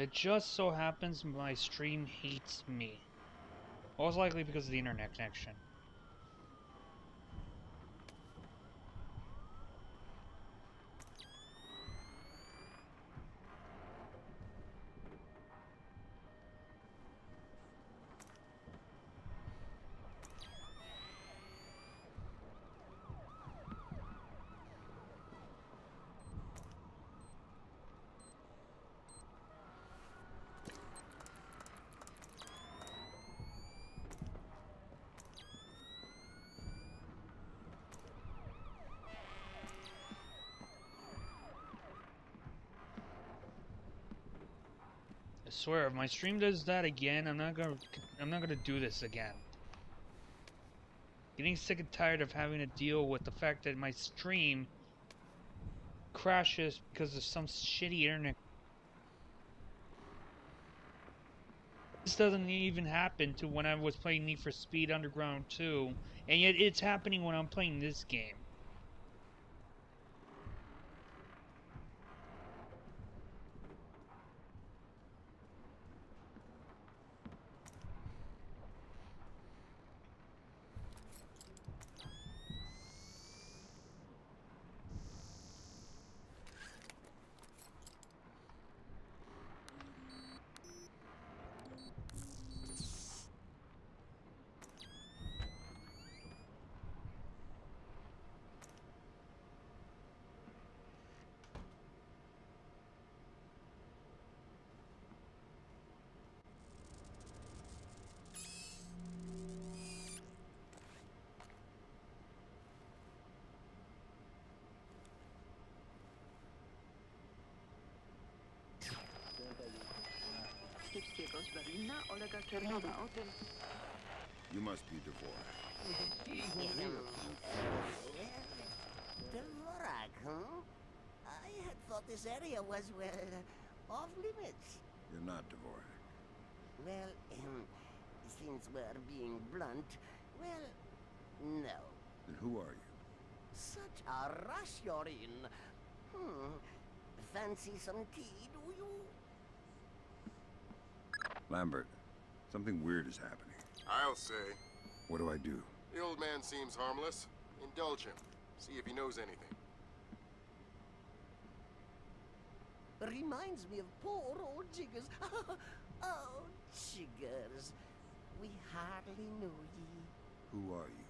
It just so happens my stream hates me. Most likely because of the internet connection. I swear, if my stream does that again, I'm not gonna do this again. Getting sick and tired of having to deal with the fact that my stream crashes because of some shitty internet. This doesn't even happen to when I was playing Need for Speed Underground 2, and yet it's happening when I'm playing this game. You must be Dvorak. Dvorak, huh? I had thought this area was, well, off limits. You're not Dvorak. Well, since we're being blunt, well, no. Then who are you? Such a rush you're in. Fancy some tea, do you? Lambert, something weird is happening. I'll say. What do I do? The old man seems harmless. Indulge him. See if he knows anything. Reminds me of poor old Jiggers. Oh, Jiggers. We hardly knew ye. Who are you?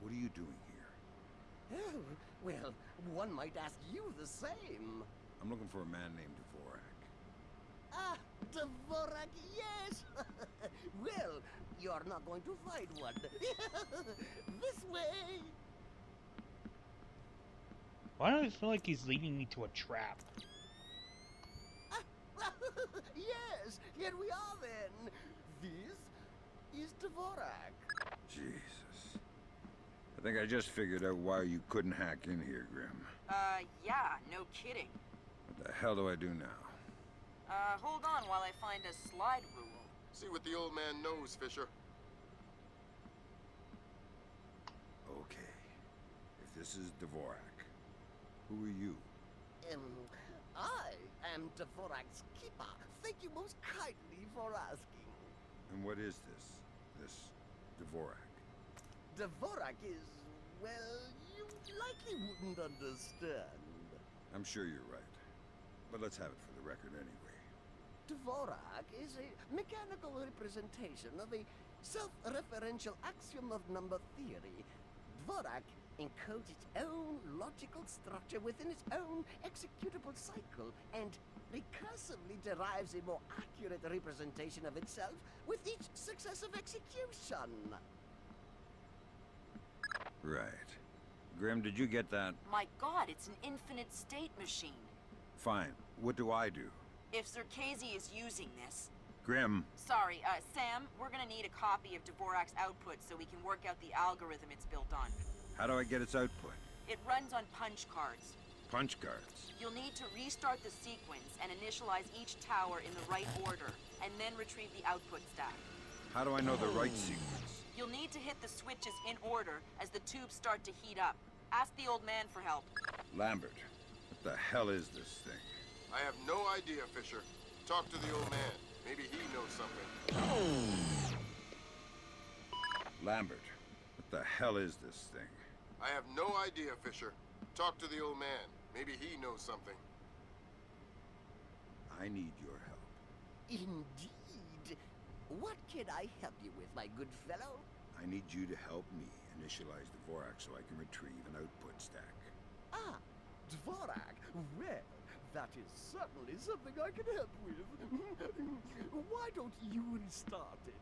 What are you doing here? Oh, well, one might ask you the same. I'm looking for a man named Dvorak. Ah, Dvorak, yes! Well, you're not going to find one. This way! Why do I feel like he's leading me to a trap? Yes, here we are then. This is Dvorak. Jesus. I think I just figured out why you couldn't hack in here, Grim. Yeah, no kidding. What the hell do I do now? Hold on while I find a slide rule. See what the old man knows, Fisher. Okay. If this is Dvorak, who are you? I am Dvorak's keeper. Thank you most kindly for asking. And what is this? This Dvorak? Dvorak is, well, you likely wouldn't understand. I'm sure you're right. But let's have it for the record anyway. Dvorak is a mechanical representation of a self-referential axiom of number theory. Dvorak encodes its own logical structure within its own executable cycle and recursively derives a more accurate representation of itself with each successive execution. Right. Grim, did you get that? My god, it's an infinite state machine. Fine. What do I do? If Zerkazy is using this... Grim. Sorry, Sam, we're gonna need a copy of Dvorak's output so we can work out the algorithm it's built on. How do I get its output? It runs on punch cards. Punch cards. You'll need to restart the sequence and initialize each tower in the right order, and then retrieve the output stack. How do I know the right sequence? You'll need to hit the switches in order as the tubes start to heat up. Ask the old man for help. Lambert, what the hell is this thing? I have no idea, Fisher. Talk to the old man. Maybe he knows something. Lambert, what the hell is this thing? I have no idea, Fisher. Talk to the old man. Maybe he knows something. I need your help. Indeed. What can I help you with, my good fellow? I need you to help me initialize the Dvorak so I can retrieve an output stack. Ah, Dvorak. Well, that is certainly something I can help with. Why don't you restart it?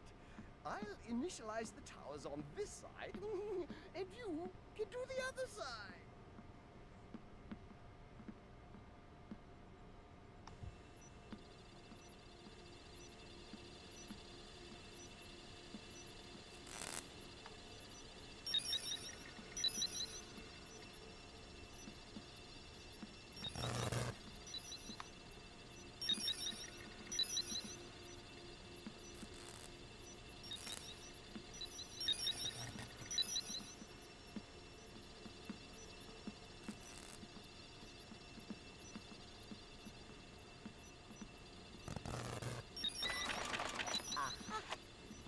I'll initialize the towers on this side, and you can do the other side.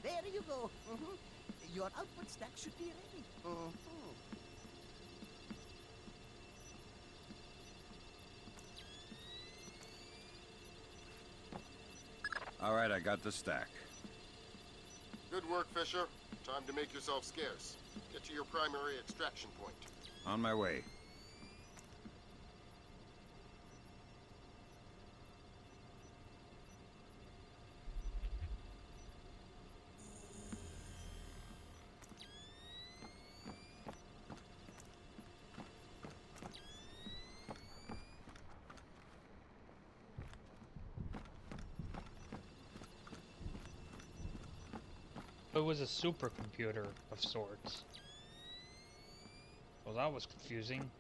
There you go. Your output stack should be ready. All right, I got the stack. Good work, Fisher. Time to make yourself scarce. Get to your primary extraction point. On my way. It was a supercomputer of sorts. Well, that was confusing.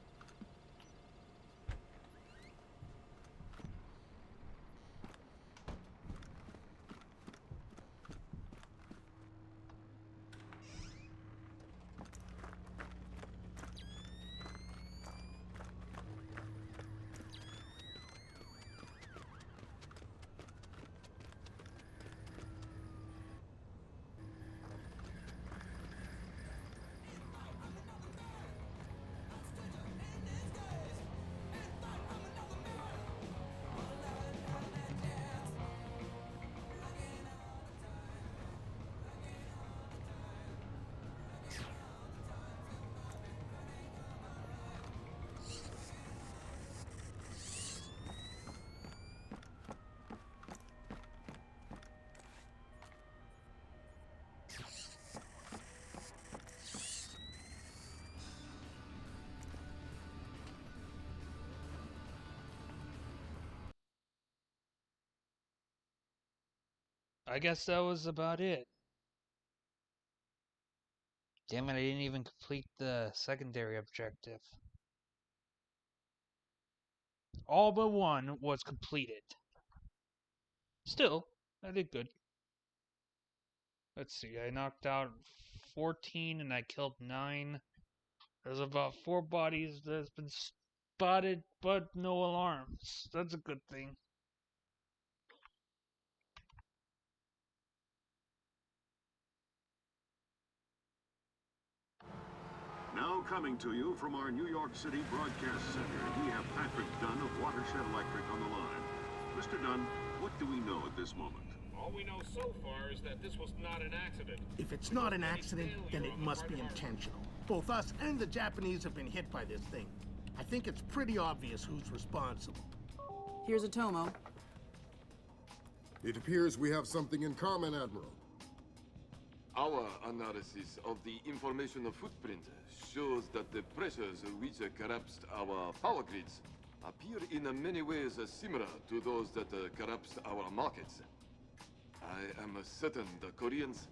I guess that was about it. Damn it, I didn't even complete the secondary objective. All but one was completed. Still, I did good. Let's see, I knocked out 14 and I killed 9. There's about 4 bodies that's been spotted, but no alarms. That's a good thing. Now coming to you from our New York City broadcast center, we have Patrick Dunn of Watershed Electric on the line. Mr. Dunn, what do we know at this moment? All we know so far is that this was not an accident. If it's not an accident, then it must be intentional. Both us and the Japanese have been hit by this thing. I think it's pretty obvious who's responsible. Here's a Tomo. It appears we have something in common, Admiral. Our analysis of the information footprint shows that the pressures which collapsed our power grids appear in many ways similar to those that collapsed our markets. I am certain the Koreans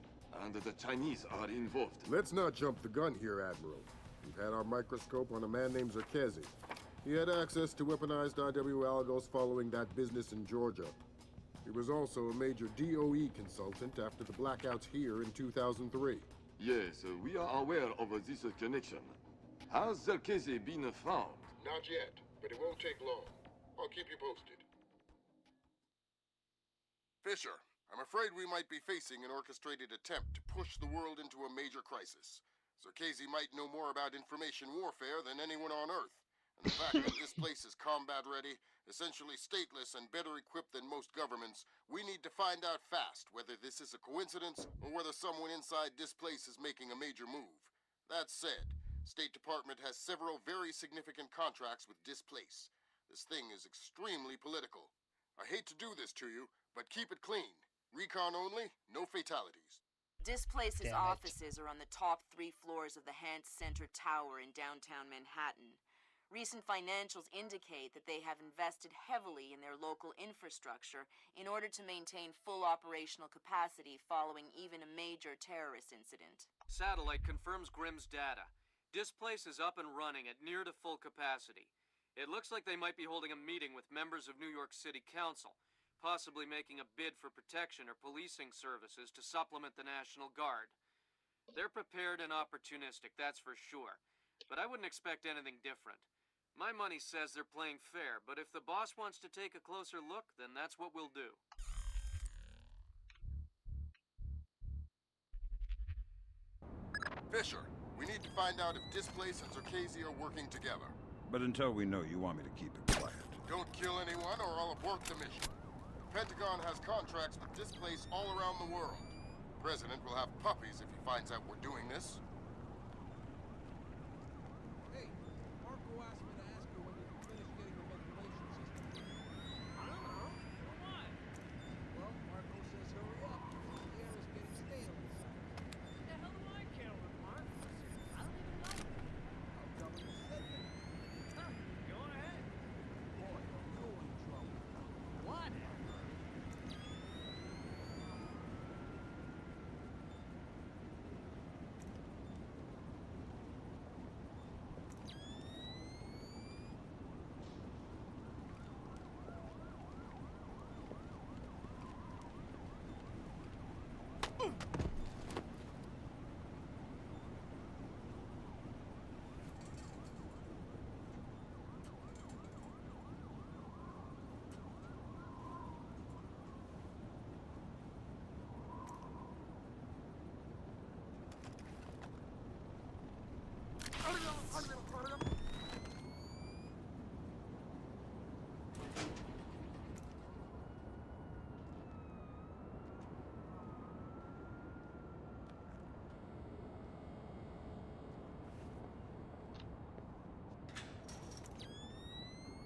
and the Chinese are involved. Let's not jump the gun here, Admiral. We've had our microscope on a man named Zerkezi. He had access to weaponized IW algos following that business in Georgia. He was also a major DOE consultant after the blackouts here in 2003. Yes, we are aware of this connection. Has Zerkezi been found? Not yet, but it won't take long. I'll keep you posted. Fisher, I'm afraid we might be facing an orchestrated attempt to push the world into a major crisis. Zerkezi might know more about information warfare than anyone on Earth. And the fact that this place is combat ready, essentially stateless and better equipped than most governments, we need to find out fast whether this is a coincidence or whether someone inside this place is making a major move. That said, State Department has several very significant contracts with Displace. This thing is extremely political. I hate to do this to you, but keep it clean. Recon only, no fatalities. Displace's Damn it. offices are on the top 3 floors of the Hance Center Tower in downtown Manhattan. Recent financials indicate that they have invested heavily in their local infrastructure in order to maintain full operational capacity following even a major terrorist incident. Satellite confirms Grimm's data. Displace is up and running at near to full capacity. It looks like they might be holding a meeting with members of New York City Council, possibly making a bid for protection or policing services to supplement the National Guard. They're prepared and opportunistic, that's for sure. But I wouldn't expect anything different. My money says they're playing fair, but if the boss wants to take a closer look, then that's what we'll do. Fisher, we need to find out if Displace and Zerkezi are working together. But until we know, you want me to keep it quiet. Don't kill anyone or I'll abort the mission. The Pentagon has contracts with Displace all around the world. The President will have puppies if he finds out we're doing this. Hey, Marco asked me to ask her when you can finish getting the ventilation system. I don't know. For what? Well, Marco says hurry up. The air is getting stale inside. What the hell do I care what Mark says? I don't even know. I'll tell him you said that. Huh, go ahead. Boy, you're in trouble. Whatever.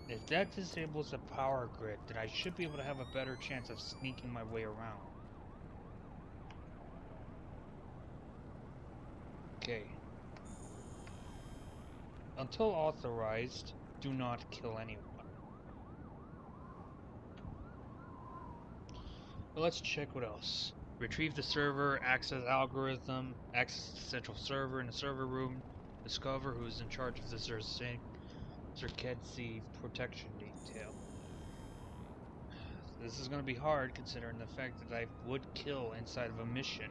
If that disables the power grid, then I should be able to have a better chance of sneaking my way around. Okay. Until authorized, do not kill anyone. But let's check what else. Retrieve the server, access algorithm, access the central server in the server room, discover who is in charge of the Zerkezi protection detail. This is going to be hard considering the fact that I would kill inside of a mission.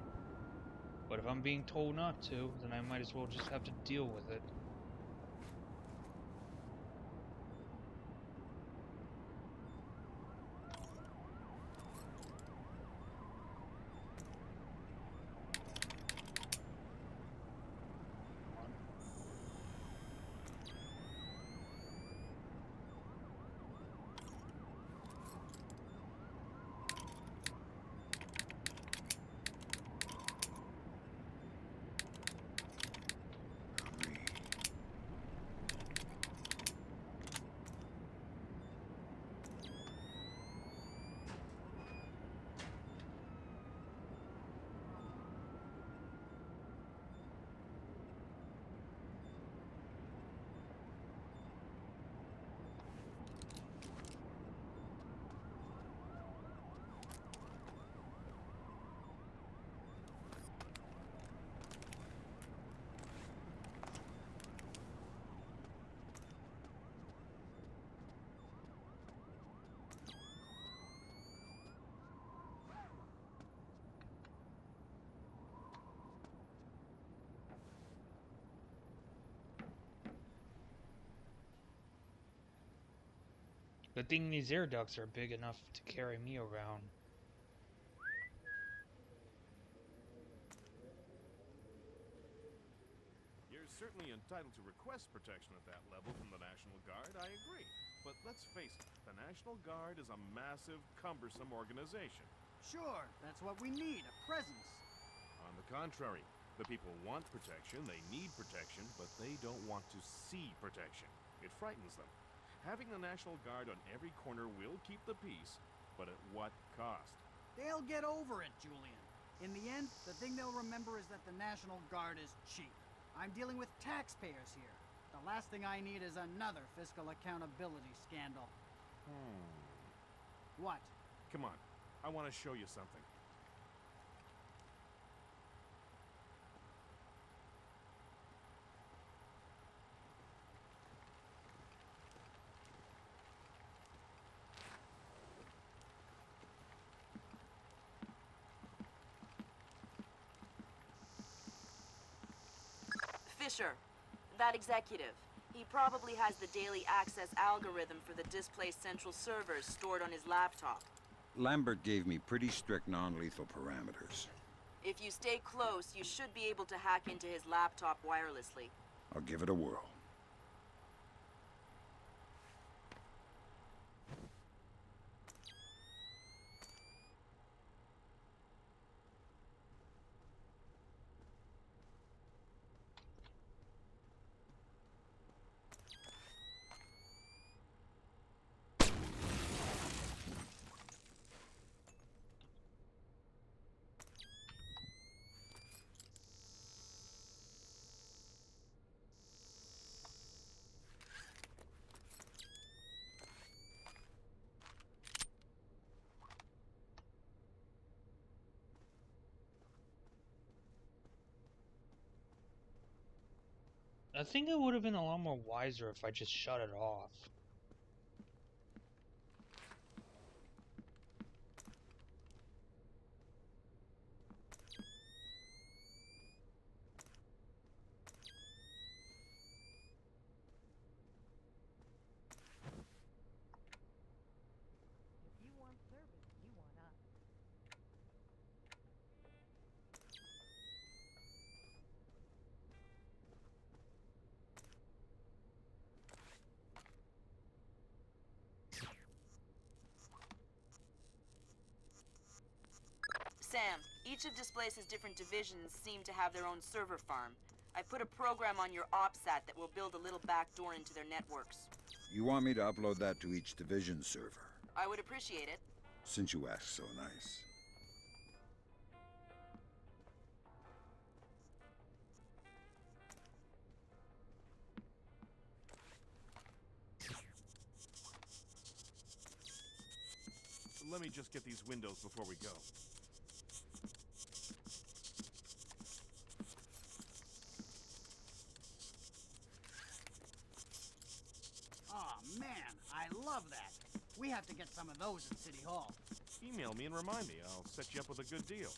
But if I'm being told not to, then I might as well just have to deal with it. Good thing these air ducts are big enough to carry me around. They're certainly entitled to request protection at that level from the National Guard, I agree. But let's face it, the National Guard is a massive, cumbersome organization. Sure, that's what we need, a presence. On the contrary, the people want protection, they need protection, but they don't want to see protection. It frightens them. Having the National Guard on every corner will keep the peace, but at what cost? They'll get over it, Julian. In the end, the thing they'll remember is that the National Guard is cheap. I'm dealing with taxpayers here. The last thing I need is another fiscal accountability scandal. What? Come on, I want to show you something. Fisher, that executive. He probably has the daily access algorithm for the displaced central servers stored on his laptop. Lambert gave me pretty strict non-lethal parameters. If you stay close, you should be able to hack into his laptop wirelessly. I'll give it a whirl. I think it would have been a lot more wiser if I just shut it off. If you want service, you want us. Sam, each of Displace's different divisions seem to have their own server farm. I put a program on your OPSAT that will build a little backdoor into their networks. You want me to upload that to each division server? I would appreciate it. Since you asked so nice. Let me just get these windows before we go. Aw, man, I love that. We have to get some of those at City Hall. Email me and remind me. I'll set you up with a good deal.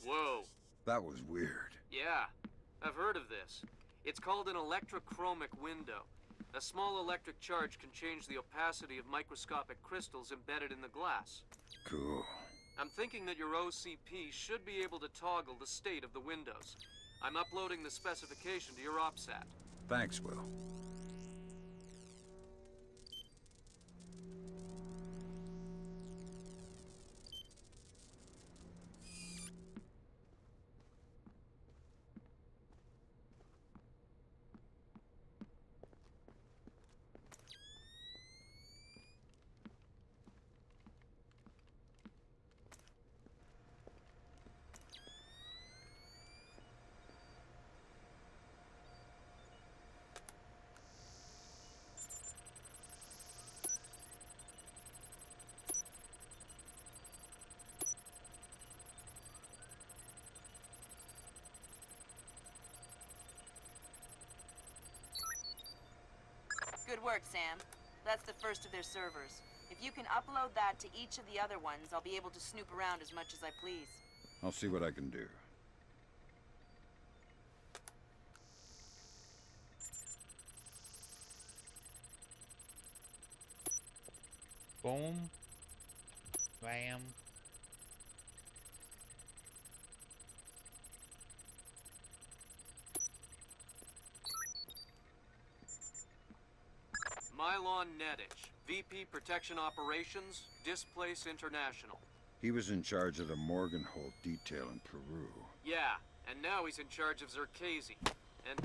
Whoa. That was weird. Yeah, I've heard of this. It's called an electrochromic window. A small electric charge can change the opacity of microscopic crystals embedded in the glass. Cool. I'm thinking that your OCP should be able to toggle the state of the windows. I'm uploading the specification to your OPSAT. Thanks, Will. Good work, Sam. That's the first of their servers. If you can upload that to each of the other ones, I'll be able to snoop around as much as I please. I'll see what I can do. Boom. Bam. Mylon Nedich, VP Protection Operations, Displace International. He was in charge of the Morgenholt detail in Peru. Yeah, and now he's in charge of Zerkezi. And,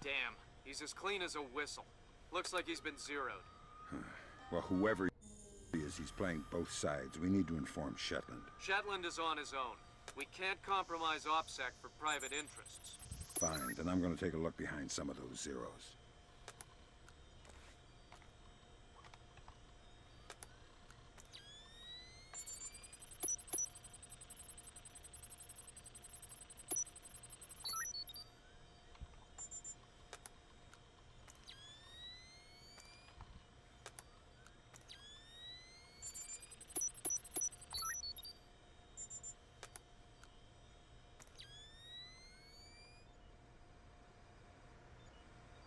damn, he's as clean as a whistle. Looks like he's been zeroed. Well, whoever he is, he's playing both sides. We need to inform Shetland. Shetland is on his own. We can't compromise OPSEC for private interests. Fine, then I'm gonna take a look behind some of those zeros.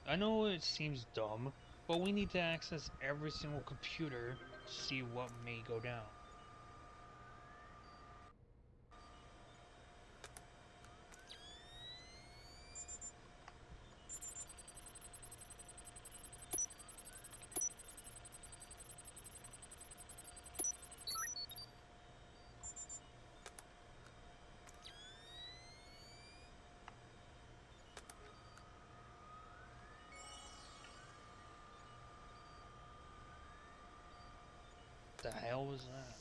I know it seems dumb, but we need to access every single computer to see what may go down. The hell was that?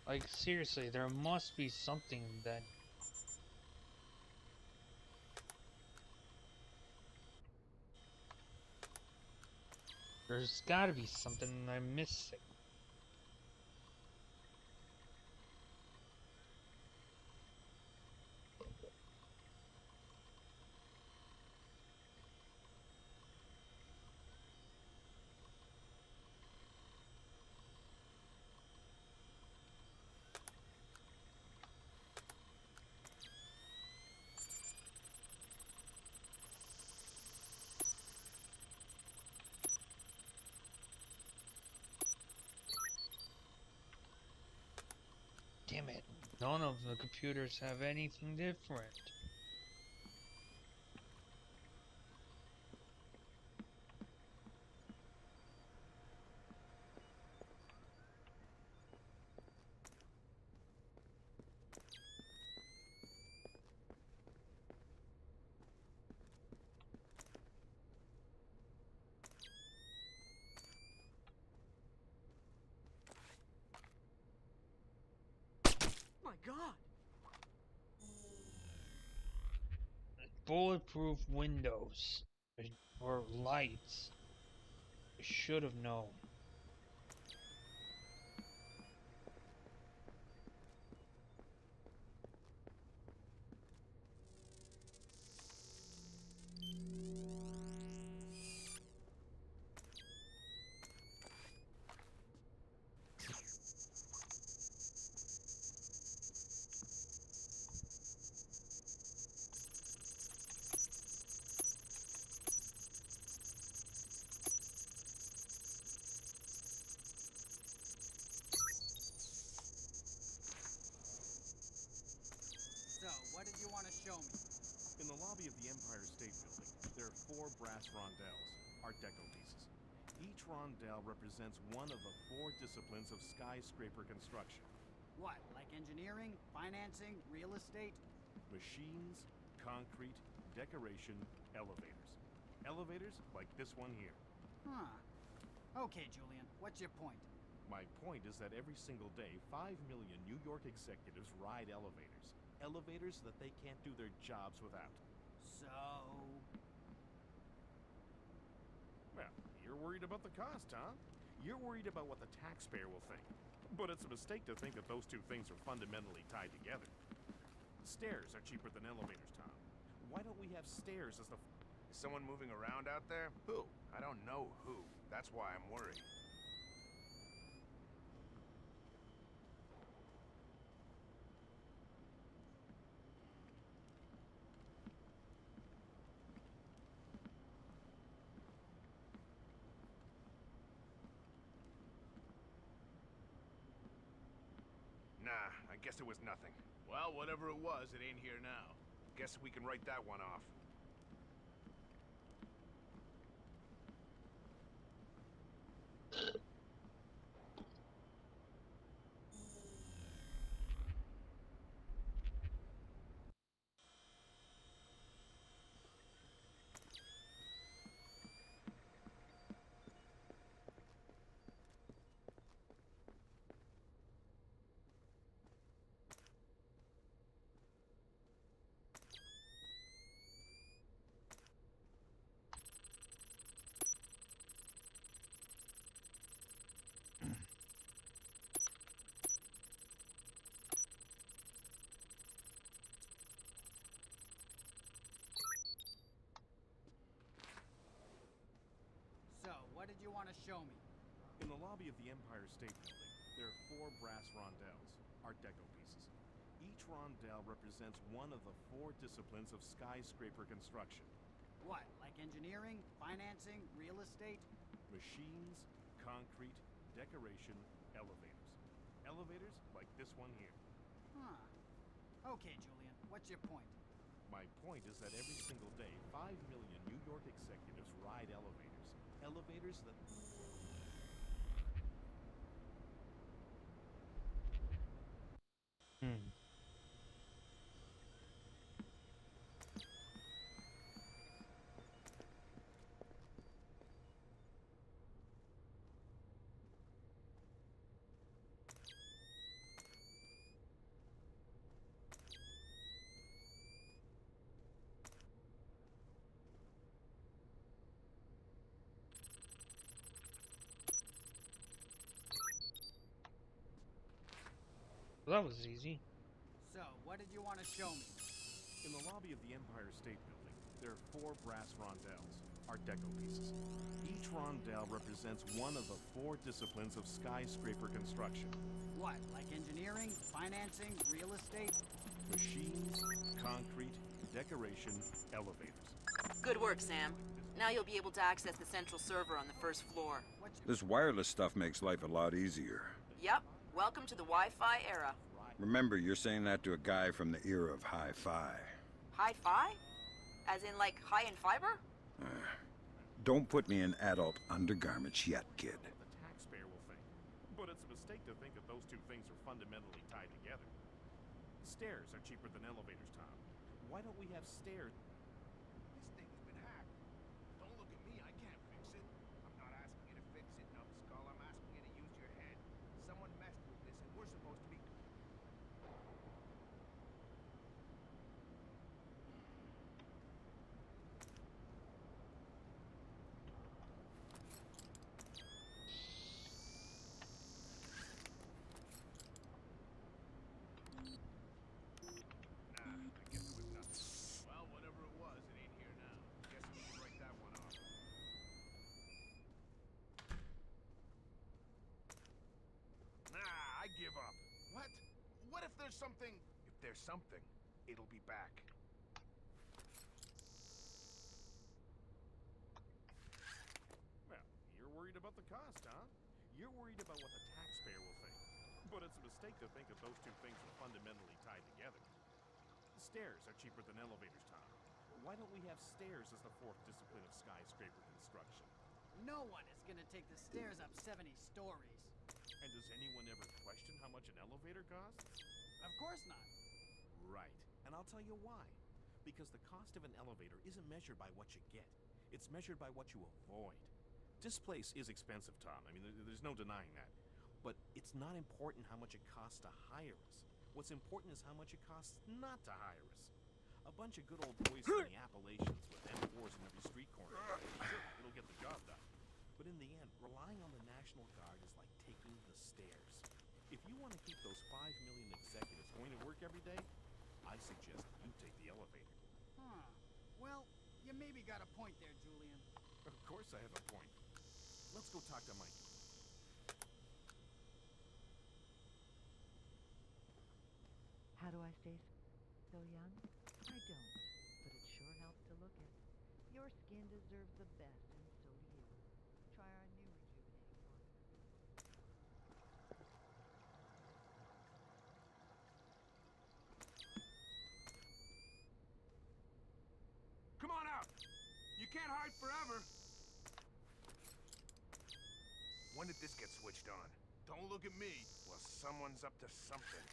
Like, seriously, there must be something that... There's gotta be something I'm missing. Damn it, none of the computers have anything different. My God! Bulletproof windows. Or lights. I should have known. So, what did you want to show me? In the lobby of the Empire State Building, there are 4 brass rondelles, Art Deco pieces. Each rondelle represents one of the 4 disciplines of skyscraper construction. What, like engineering, financing, real estate? Machines, concrete, decoration, elevators. Elevators like this one here. Huh. Okay, Julian, what's your point? My point is that every single day, 5 million New York executives ride elevators. Elevators that they can't do their jobs without. So... Well, you're worried about the cost, huh? You're worried about what the taxpayer will think. But it's a mistake to think that those two things are fundamentally tied together. Stairs are cheaper than elevators, Tom. Why don't we have stairs as the... Is someone moving around out there? Who? I don't know who. That's why I'm worried. Nah, I guess it was nothing. Well, whatever it was, it ain't here now. Guess we can write that one off. So, what did you want to show me? In the lobby of the Empire State Building, there are 4 brass rondelles, Art Deco pieces. Each rondelle represents one of the 4 disciplines of skyscraper construction. What, like engineering, financing, real estate? Machines, concrete, decoration, elevators. Elevators like this one here. Huh. Okay, Julian, what's your point? My point is that every single day, 5 million New York executives ride elevators. Elevators that... Well, that was easy. So, what did you want to show me? In the lobby of the Empire State Building, there are 4 brass rondelles, Art Deco pieces. Each rondelle represents one of the 4 disciplines of skyscraper construction. What, like engineering, financing, real estate? Machines, concrete, decoration, elevators. Good work, Sam. Now you'll be able to access the central server on the first floor. This wireless stuff makes life a lot easier. Yep. Welcome to the Wi-Fi era. Remember, you're saying that to a guy from the era of hi-fi. Hi-fi? As in, like, high in fiber? Don't put me in adult undergarments yet, kid. The taxpayer will think. But it's a mistake to think that those 2 things are fundamentally tied together. Stairs are cheaper than elevators, Tom. Why don't we have stairs? This thing's been hacked. Don't look at me, I can't fix it. I'm not asking you to fix it, numbskull. I'm asking you to use your head. Someone messed with this, and we're supposed to be... Nah, I guess it was nothing. Well, whatever it was, it ain't here now. Guess we can write that one off. Nah, I give up. What? What if there's something... If there's something, it'll be back. Well, you're worried about the cost, huh? You're worried about what the taxpayer will think. But it's a mistake to think that those 2 things are fundamentally tied together. Stairs are cheaper than elevators, Tom. Why don't we have stairs as the 4th discipline of skyscraper construction? No one is gonna take the stairs up 70 stories. And does anyone ever question how much an elevator costs? Of course not. Right. And I'll tell you why. Because the cost of an elevator isn't measured by what you get. It's measured by what you avoid. This place is expensive, Tom. I mean, there's no denying that. But it's not important how much it costs to hire us. What's important is how much it costs not to hire us. A bunch of good old boys from the Appalachians with M4s in every street corner. Sure, it'll get the job done. But in the end, relying on the National Guard is like taking the stairs. If you want to keep those 5 million executives going to work every day, I suggest you take the elevator. Huh. Well, You maybe got a point there, Julian. Of course I have a point. Let's go talk to Mike. How do I stay so young? I don't, but it sure helps to look it. Your skin deserves the best, and so do you. Try our new rejuvenating formula. Come on out! You can't hide forever! When did this get switched on? Don't look at me. Well, someone's up to something.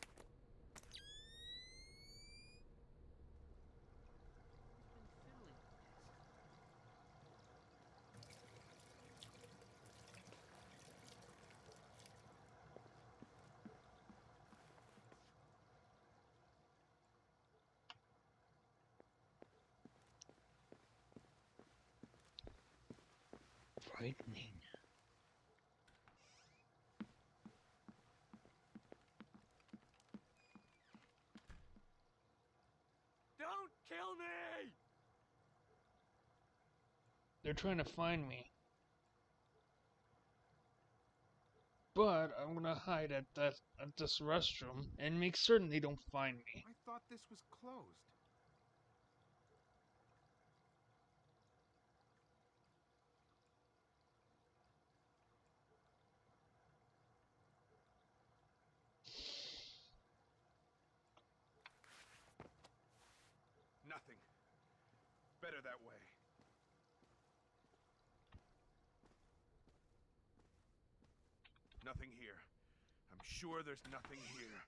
Frightening. Don't kill me! They're trying to find me. But I'm gonna hide at this restroom and make certain they don't find me. I thought this was closed. Nothing. Better that way. Nothing here. I'm sure there's nothing here.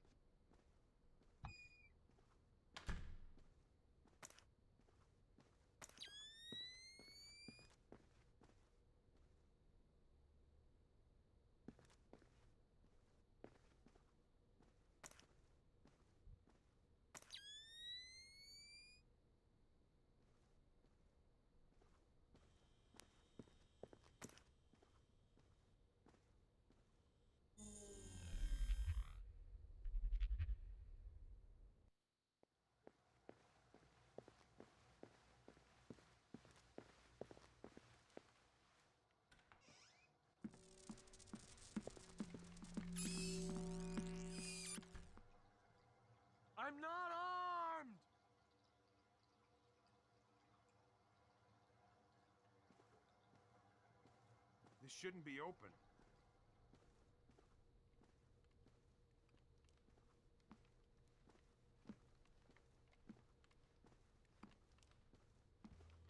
I'm not armed! This shouldn't be open.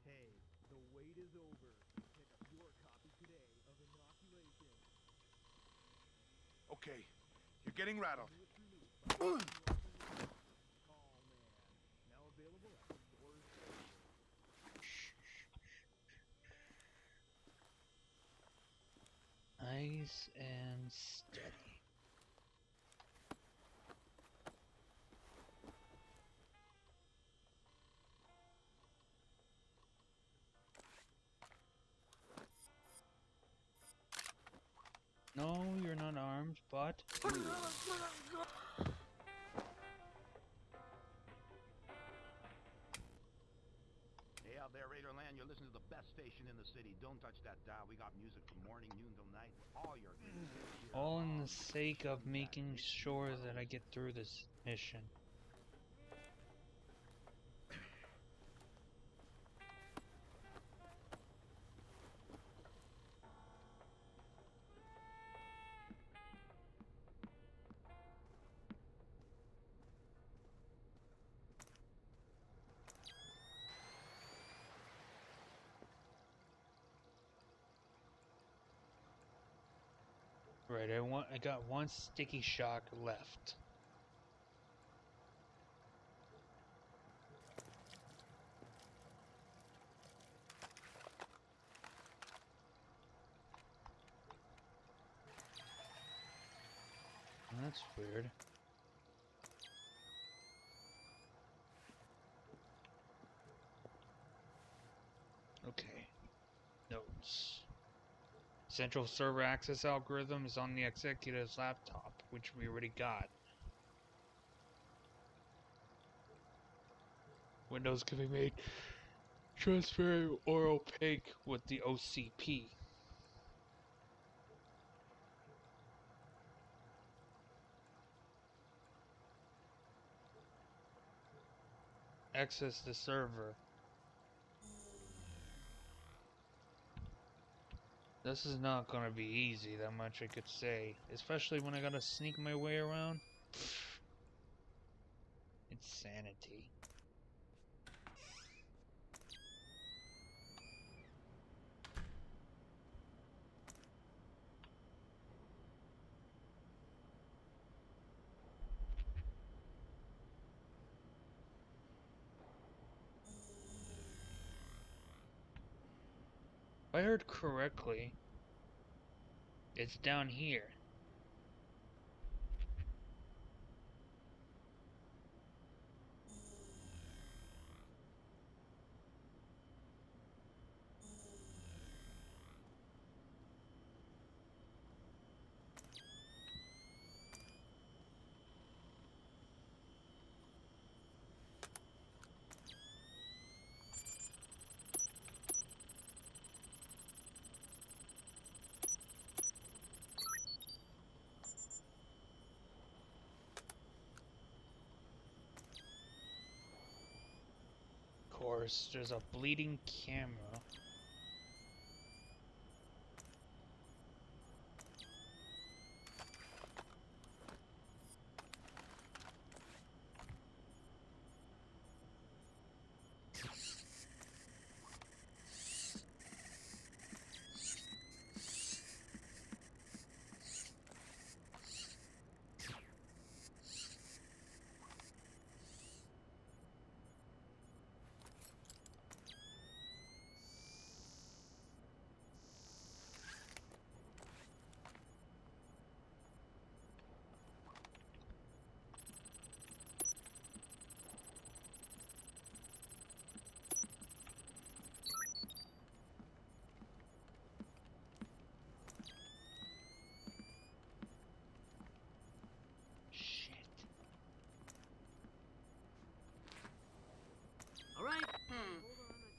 Hey, the wait is over. Pick up your copy today of Inoculation. Okay, you're getting rattled. Call Man. Now available at stores. Nice and steady. No, you're not armed, but... Hey out there, Raiderland, you're listening to the best station in the city. Don't touch that dial. We got music from morning, noon till night. All your greatest hits here. all in the sake of making sure that I get through this mission. Right, I got one sticky shock left. That's weird. Okay. Notes. Central server access algorithm is on the executive's laptop, which we already got. Windows can be made transparent or opaque with the OCP. Access the server. This is not gonna be easy, that much I could say. Especially when I gotta sneak my way around. Insanity. If I heard correctly, it's down here. Of course, there's a bleeding camera.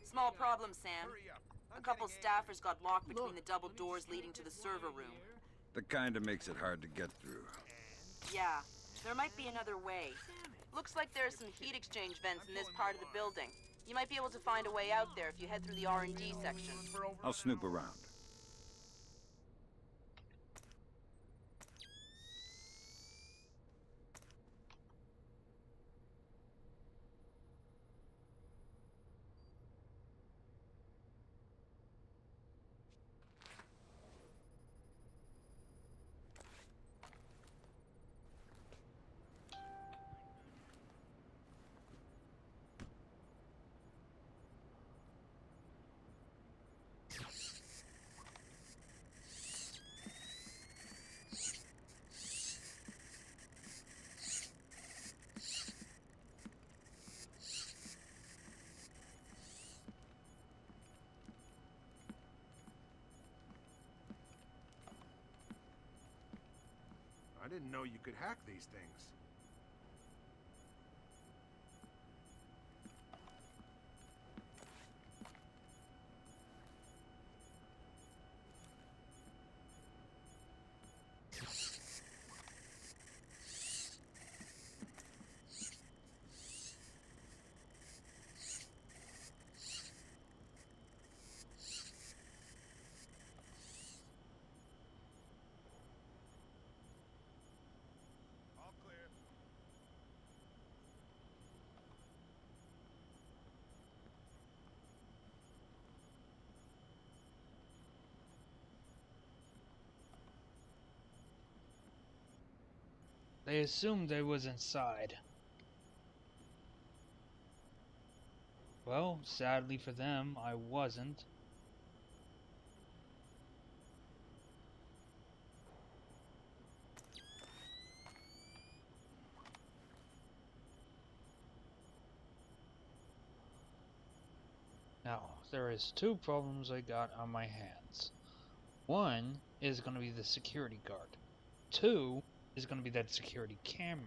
Small problem, Sam. A couple staffers got locked between the double doors leading to the server room. The kind that makes it hard to get through. Yeah, there might be another way. Looks like there are some heat exchange vents in this part of the building. You might be able to find a way out there if you head through the R&D section. I'll snoop around. I didn't know you could hack these things. All clear. They assumed I was inside. Well, sadly for them, I wasn't. Now, there is two problems I got on my hands. One is going to be the security guard. Two is going to be that security camera.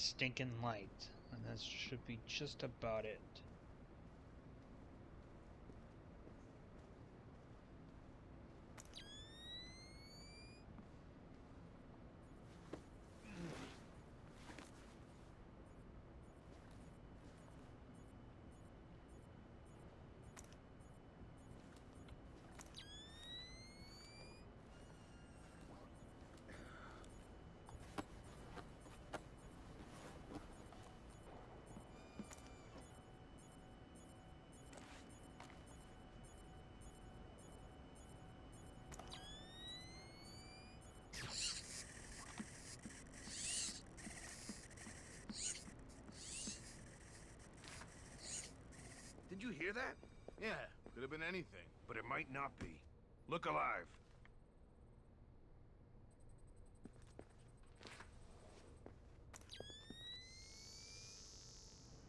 stinking light, and that should be just about it. Did you hear that? Yeah, could have been anything, but it might not be. Look alive.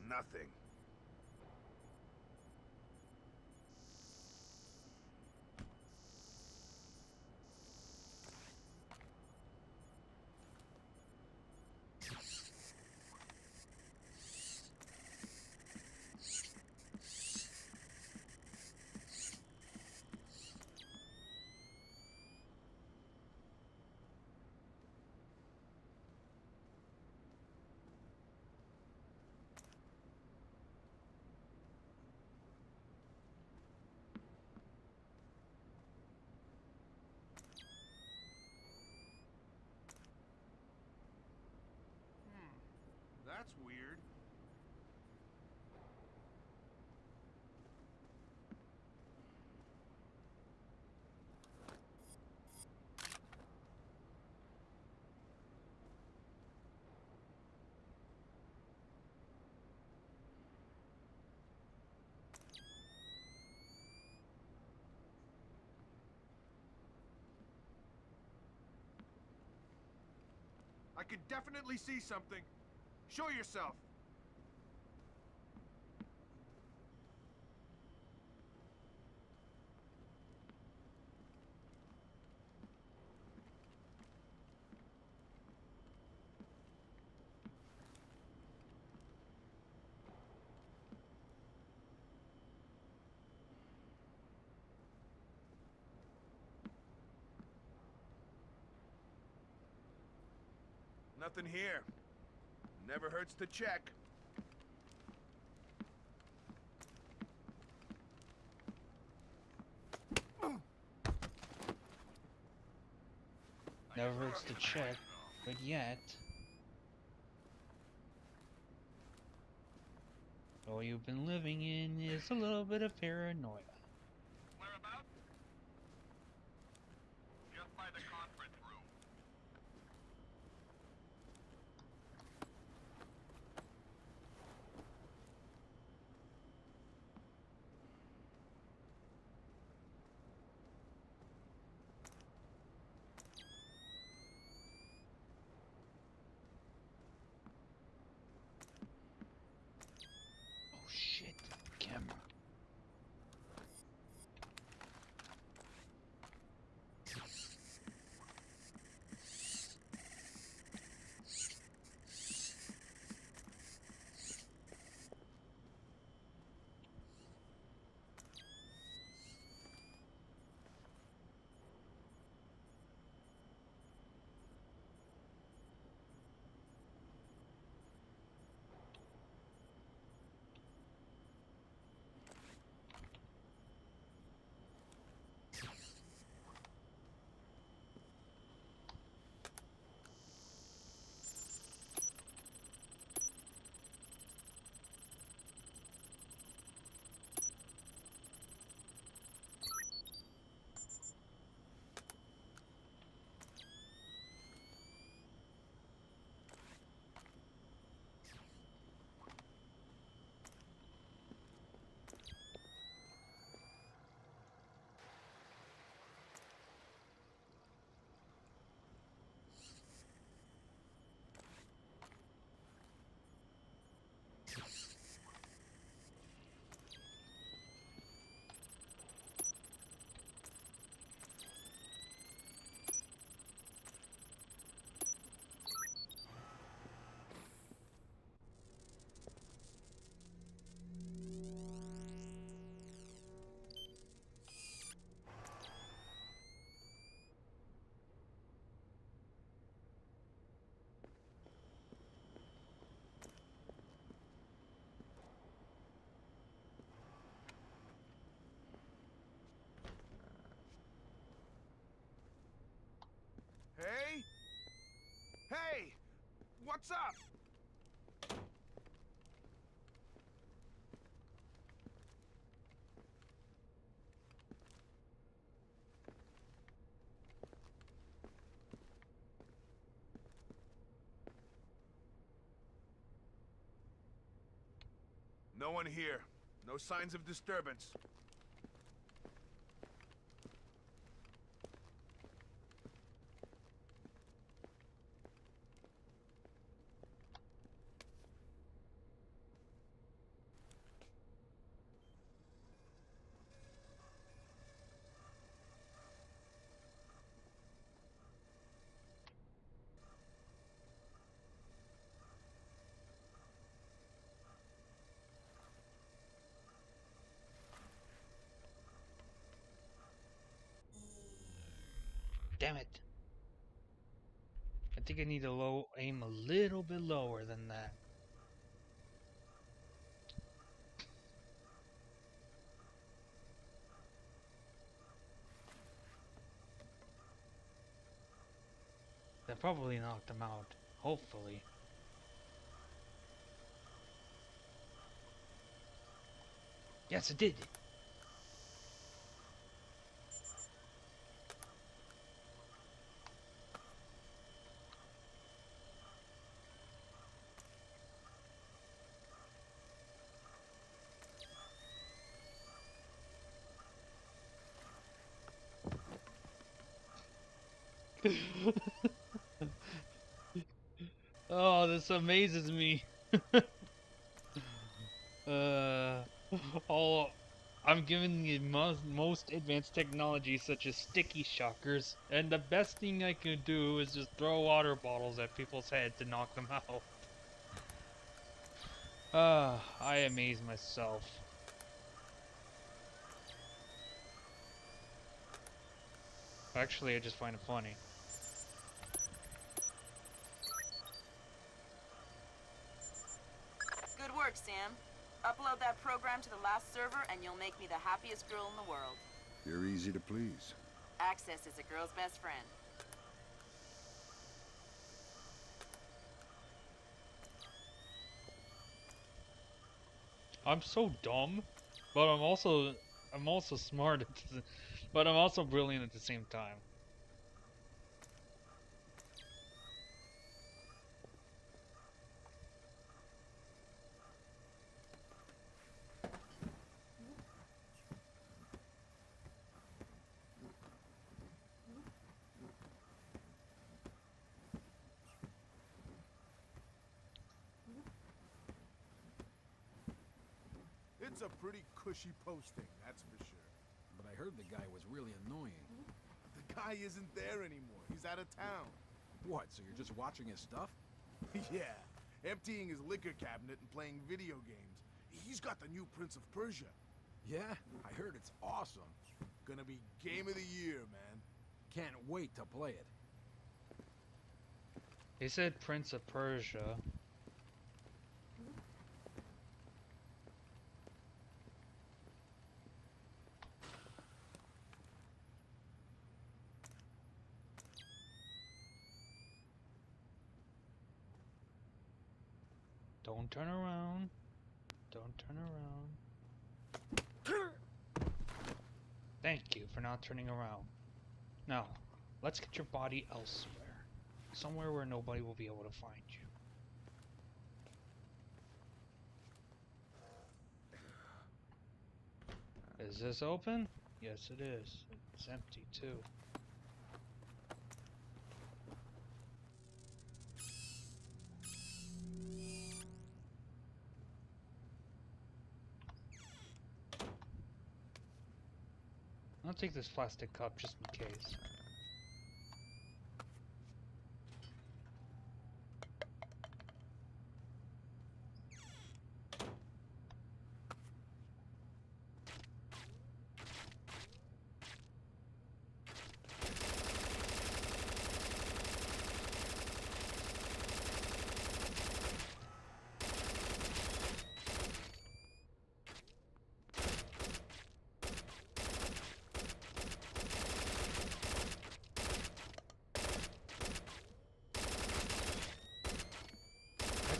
Nothing. That's weird. I could definitely see something. Show yourself. Nothing here. Never hurts to check. Never hurts to check, but yet... all you've been living in is a little bit of paranoia. Whereabouts? Just by the conference room. Oh shit, camera. What's up? No one here. No signs of disturbance. Damn it. I think I need to aim a little bit lower than that. That probably knocked him out. Hopefully. Yes, it did. Oh, this amazes me. uh, all I'm given the most advanced technology such as sticky shockers, and the best thing I can do is just throw water bottles at people's heads to knock them out. I amaze myself. Actually, I just find it funny. Good work, Sam. Upload that program to the last server and you'll make me the happiest girl in the world. You're easy to please. Access is a girl's best friend. I'm so dumb, but I'm also smart but I'm also brilliant at the same time. It's a pretty cushy posting, that's for sure. But I heard the guy was really annoying. The guy isn't there anymore. He's out of town. What, so you're just watching his stuff? Yeah, emptying his liquor cabinet and playing video games. He's got the new Prince of Persia. Yeah, I heard it's awesome. Gonna be game of the year, man. Can't wait to play it. He said Prince of Persia. Don't turn around. Don't turn around. Thank you for not turning around. Now, let's get your body elsewhere. Somewhere where nobody will be able to find you. Is this open? Yes, it is. It's empty, too. I'll take this plastic cup just in case.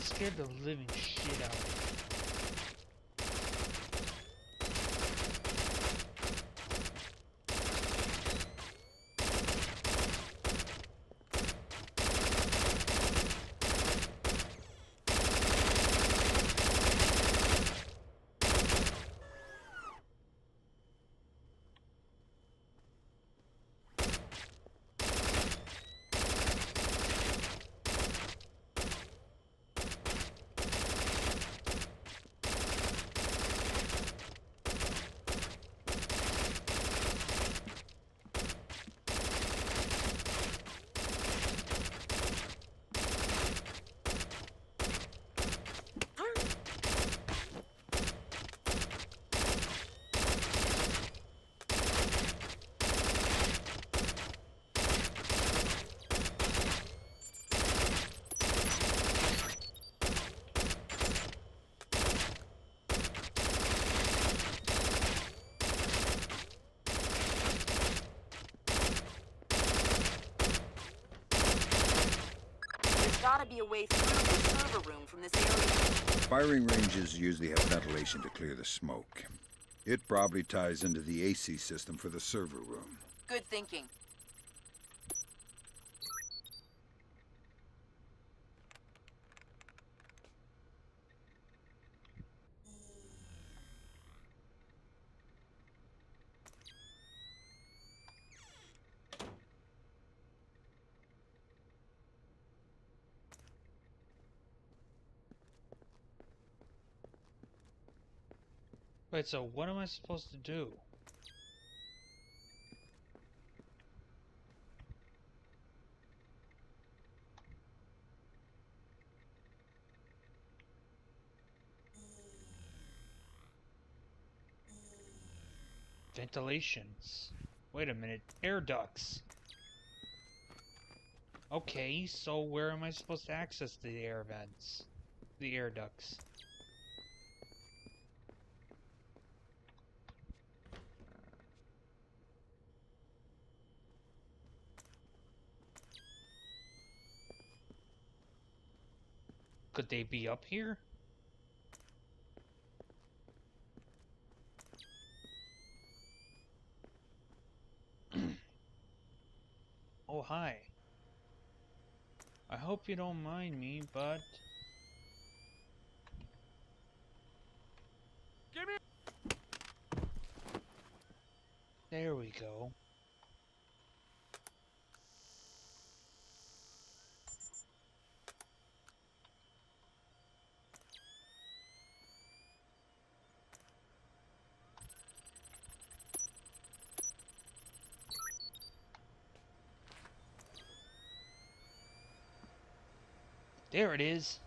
scared the living shit out of me. Gotta be a way through the server room from this area. Firing ranges usually have ventilation to clear the smoke. It probably ties into the AC system for the server room. Good thinking. Wait, so what am I supposed to do? Ventilations. Wait a minute. Air ducts. Okay, so where am I supposed to access the air vents? The air ducts. Could they be up here? Oh, hi. I hope you don't mind me, but... Give me. There we go. There it is.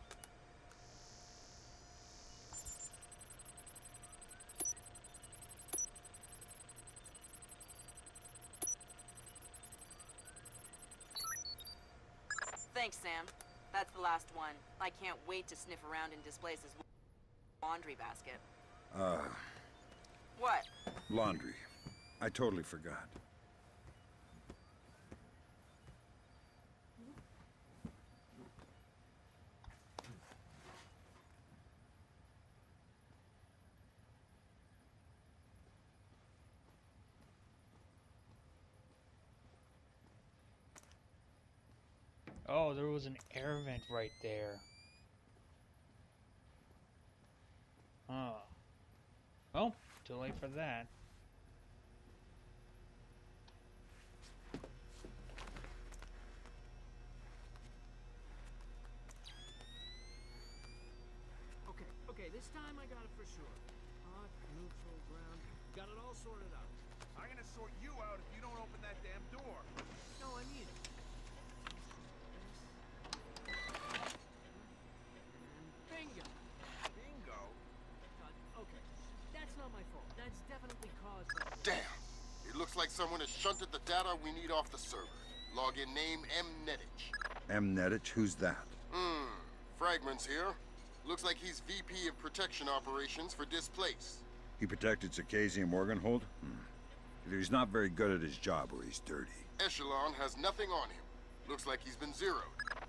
Thanks, Sam. That's the last one. I can't wait to sniff around in Displace's laundry basket. What? Laundry. I totally forgot. Oh, there was an air vent right there. Huh. Well, too late for that. Okay, this time I got it for sure. Hot, neutral, ground. Got it all sorted out. I'm gonna sort you out if you don't open that damn door. No, I mean it. Bingo! Bingo? Okay, that's not my fault. That's definitely caused by... Damn! It looks like someone has shunted the data we need off the server. Login name Mnetich. Mnetich? Who's that? Fragments here. Looks like he's VP of Protection Operations for Displace. He protected Circassian Morganhold? Either he's not very good at his job or he's dirty. Echelon has nothing on him. Looks like he's been zeroed.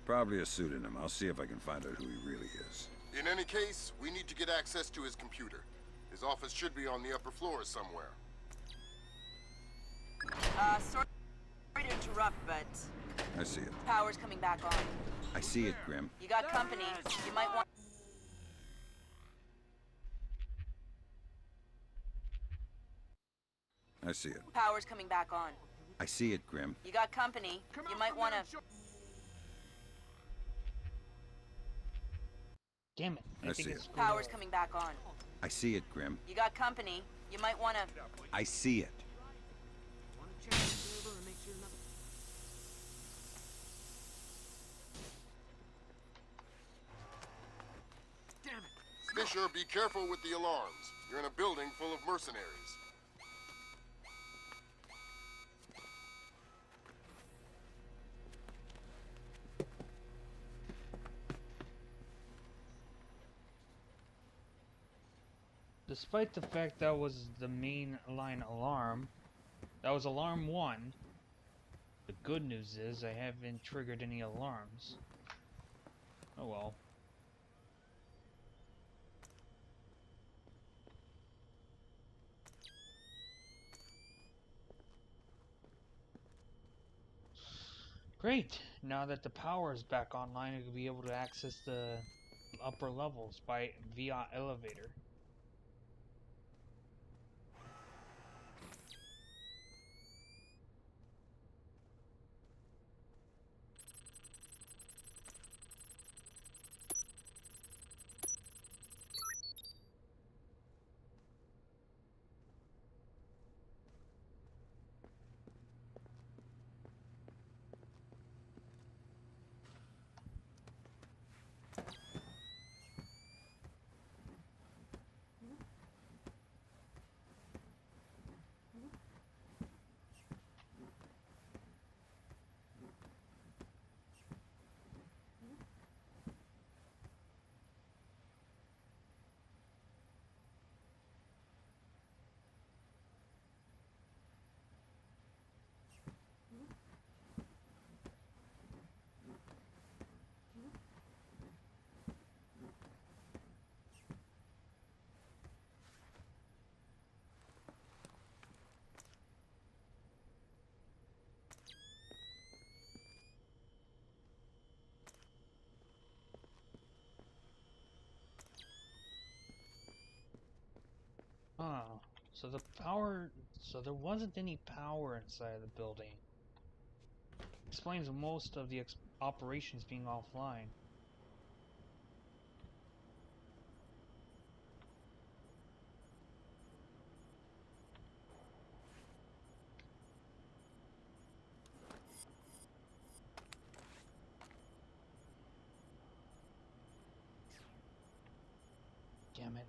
Probably a pseudonym. I'll see if I can find out who he really is. In any case, we need to get access to his computer. His office should be on the upper floors somewhere. Sorry to interrupt, but I see it. power's coming back on. I see it, Grim. You got company. You might want... I see it. Power's coming back on. I see it, Grim. You got company. You might want to... Damn it. I see it. Power's coming back on. I see it, Grim. You got company. You might want to... I see it. Fisher, be careful with the alarms. You're in a building full of mercenaries. Despite the fact that was the main line alarm, that was alarm 1. The good news is I haven't triggered any alarms. Oh well. Great! Now that the power is back online, I'll be able to access the upper levels via elevator. Oh, so there wasn't any power inside the building. Explains most of the operations being offline. Damn it.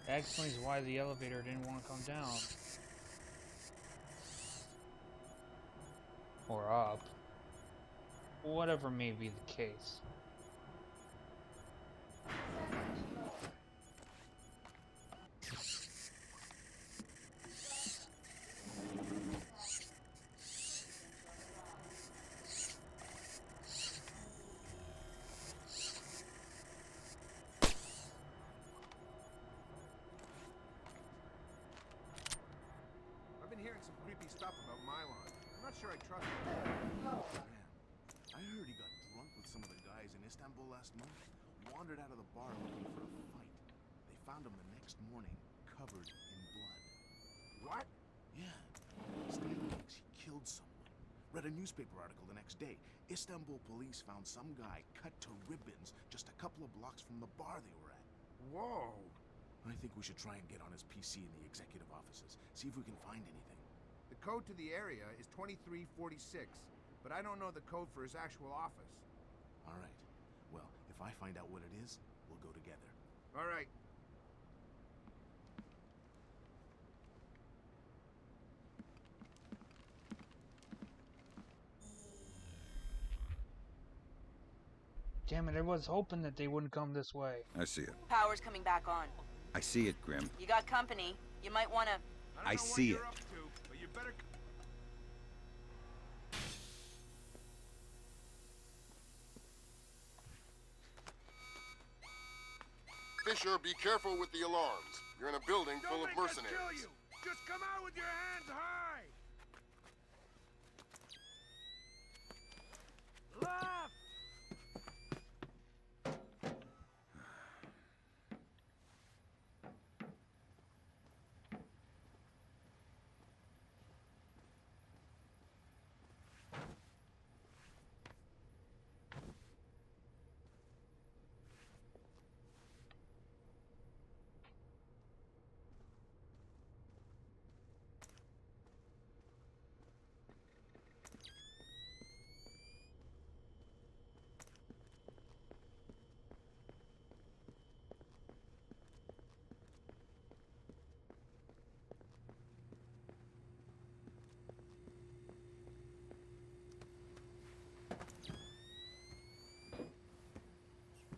That explains why the elevator didn't want to come down. Or up. Whatever may be the case. I've been hearing some creepy stuff about Mylon. I'm not sure I trust him. Man, I heard he got drunk with some of the guys in Istanbul last month. Wandered out of the bar looking for a fight. They found him the next morning, covered in blood. What? Yeah. Stan thinks he killed someone. Read a newspaper article the next day. Istanbul police found some guy cut to ribbons just a couple of blocks from the bar they were at. Whoa. I think we should try and get on his PC in the executive offices. See if we can find anything. The code to the area is 2346, but I don't know the code for his actual office. All right. Well, if I find out what it is, we'll go together. All right. Damn it, I was hoping that they wouldn't come this way. I see it. Power's coming back on. I see it, Grim. You got company. You might want to... I see it. But you better... Fisher, be careful with the alarms. You're in a building full of Don't make us mercenaries. kill you! Just come out with your hands high! Left!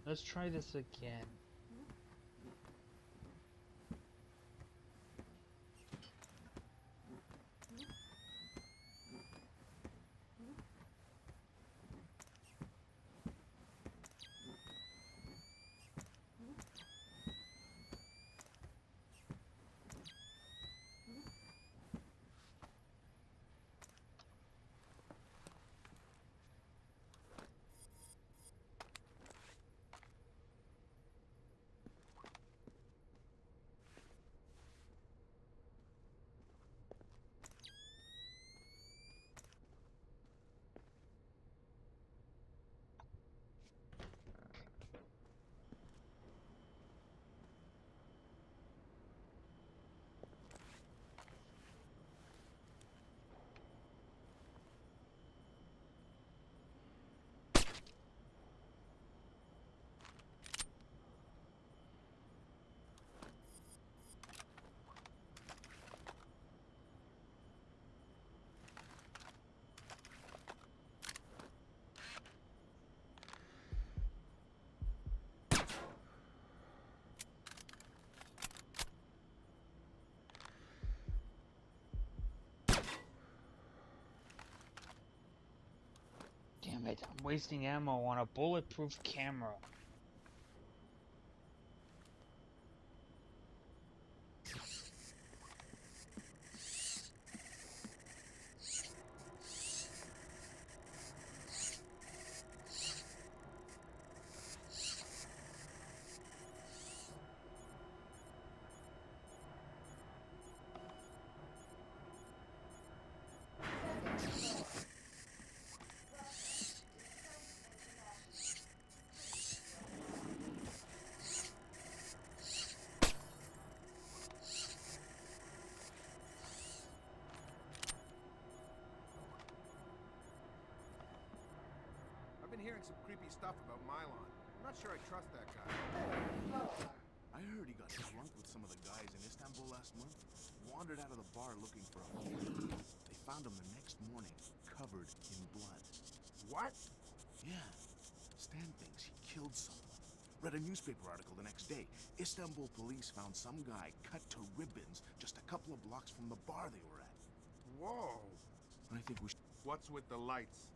Let's try this again. Damn it, I'm wasting ammo on a bulletproof camera. I've been hearing some creepy stuff about Mylon. I'm not sure I trust that guy. I heard he got drunk with some of the guys in Istanbul last month. Wandered out of the bar looking for a food. They found him the next morning, covered in blood. What? Yeah. Stan thinks he killed someone. Read a newspaper article the next day. Istanbul police found some guy cut to ribbons just a couple of blocks from the bar they were at. Whoa. I think we should... What's with the lights?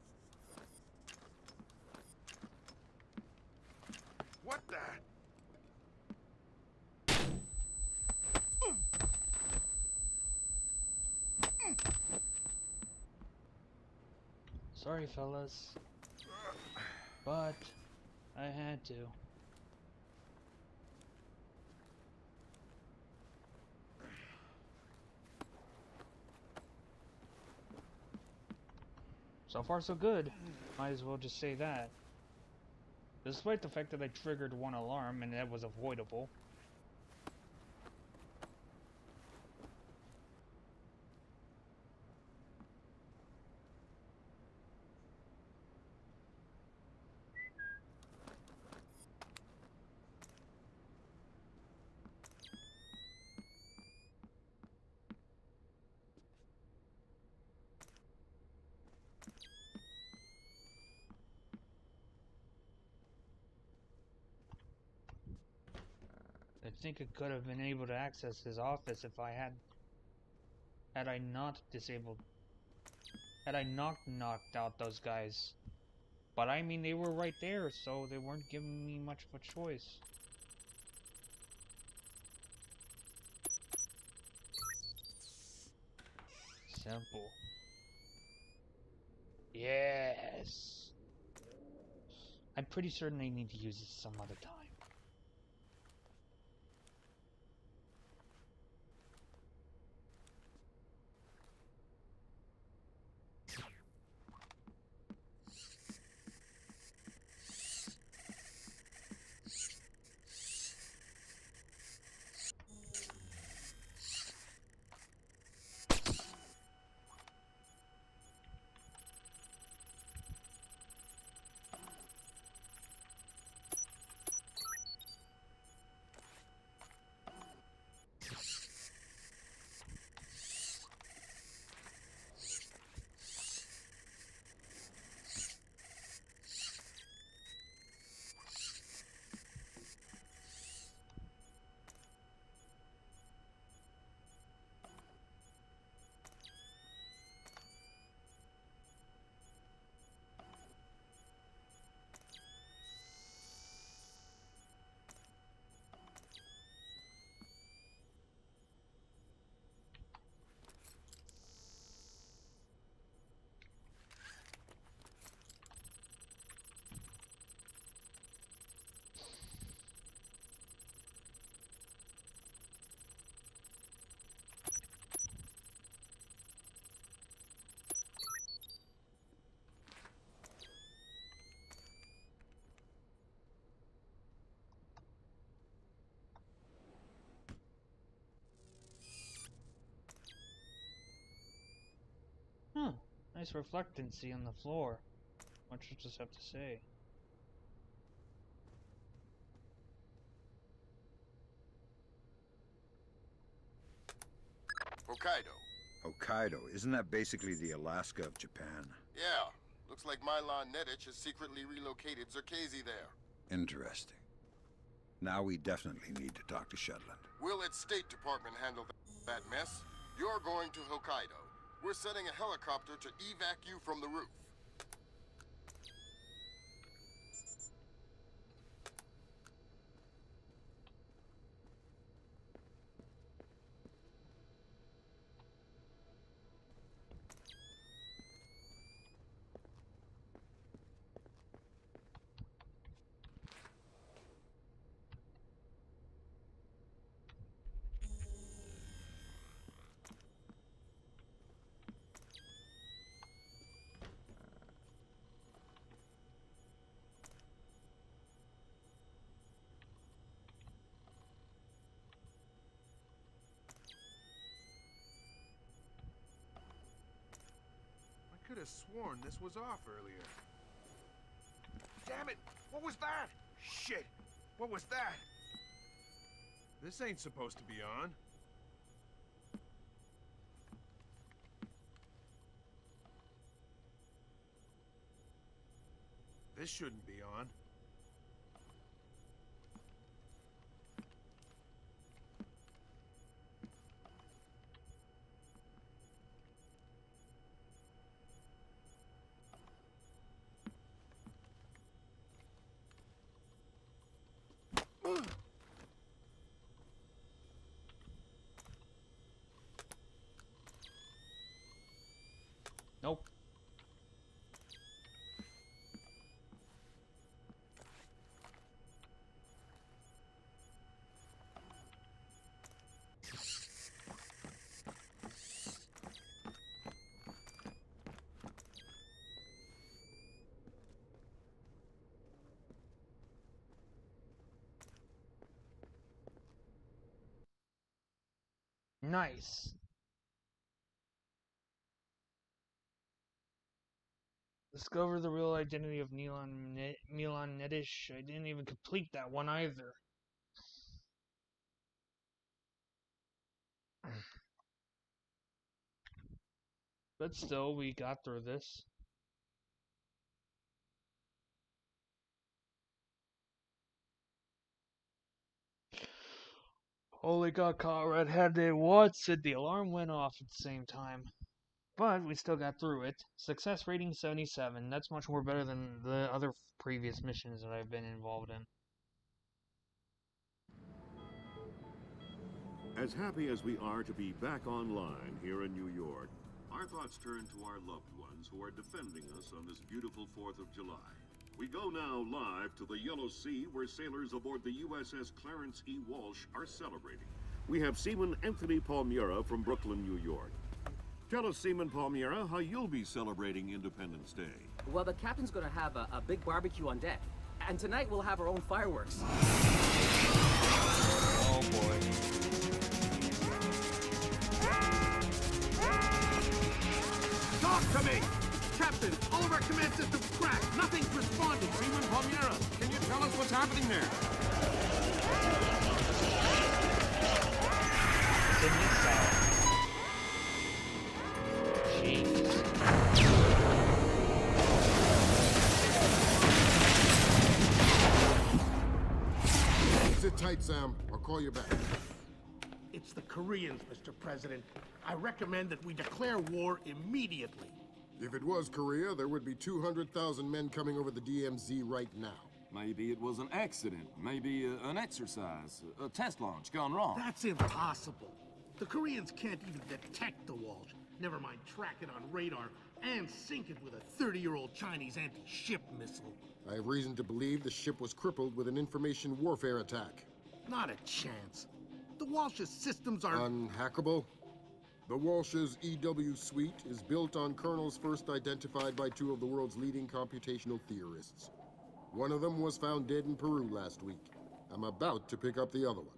What the? Sorry, fellas. But I had to. So far, so good. Might as well just say that. Despite the fact that I triggered one alarm and that was avoidable. I think I could have been able to access his office if I had I not disabled had I not knocked out those guys. But I mean, they were right there, so they weren't giving me much of a choice. Simple. Yes. I'm pretty certain I need to use this some other time. Nice reflectancy on the floor. What should I just have to say? Hokkaido. Hokkaido, isn't that basically the Alaska of Japan? Yeah. Looks like Milan Nedich has secretly relocated Zerkezi there. Interesting. Now we definitely need to talk to Shetland. We'll let State Department handle that mess. You're going to Hokkaido. We're sending a helicopter to evac you from the roof. I could have sworn this was off earlier. Damn it! What was that? Shit! What was that? This ain't supposed to be on. This shouldn't be on. Nope. Nice. Discover the real identity of Milan Nedish. I didn't even complete that one either. But still, we got through this. Only got caught red-handed once, and the alarm went off at the same time. But we still got through it. Success rating 77. That's much more better than the other previous missions that I've been involved in. As happy as we are to be back online here in New York, our thoughts turn to our loved ones who are defending us on this beautiful 4th of July. We go now live to the Yellow Sea, where sailors aboard the USS Clarence E. Walsh are celebrating. We have Seaman Anthony Palmiera from Brooklyn, New York. Tell us, Seaman Palmiera, how you'll be celebrating Independence Day. Well, the captain's gonna have a big barbecue on deck. And tonight we'll have our own fireworks. Oh boy. Talk to me! Captain, all of our command systems crashed. Nothing's responding. Seaman Palmiera, can you tell us what's happening there? It's a missile. Jeez. Sit tight, Sam. I'll call you back. It's the Koreans, Mr. President. I recommend that we declare war immediately. If it was Korea, there would be 200,000 men coming over the DMZ right now. Maybe it was an accident. Maybe an exercise. A test launch gone wrong. That's impossible. The Koreans can't even detect the Walsh. Never mind track it on radar and sink it with a 30-year-old Chinese anti-ship missile. I have reason to believe the ship was crippled with an information warfare attack. Not a chance. The Walsh's systems are... Unhackable? The Walsh's EW suite is built on kernels first identified by two of the world's leading computational theorists. One of them was found dead in Peru last week. I'm about to pick up the other one.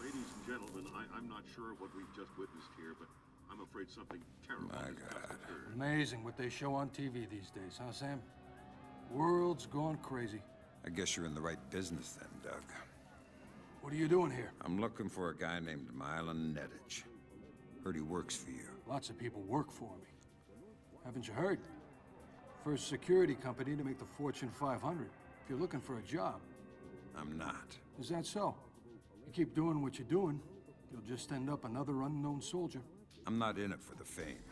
Ladies and gentlemen, I'm not sure what we've just witnessed here, but I'm afraid something terrible has just occurred. Amazing what they show on TV these days, huh, Sam? World's gone crazy. I guess you're in the right business then, Doug. What are you doing here? I'm looking for a guy named Milan Nedich. Heard he works for you. Lots of people work for me. Haven't you heard? First security company to make the Fortune 500. If you're looking for a job. I'm not. Is that so? You keep doing what you're doing, you'll just end up another unknown soldier. I'm not in it for the fame.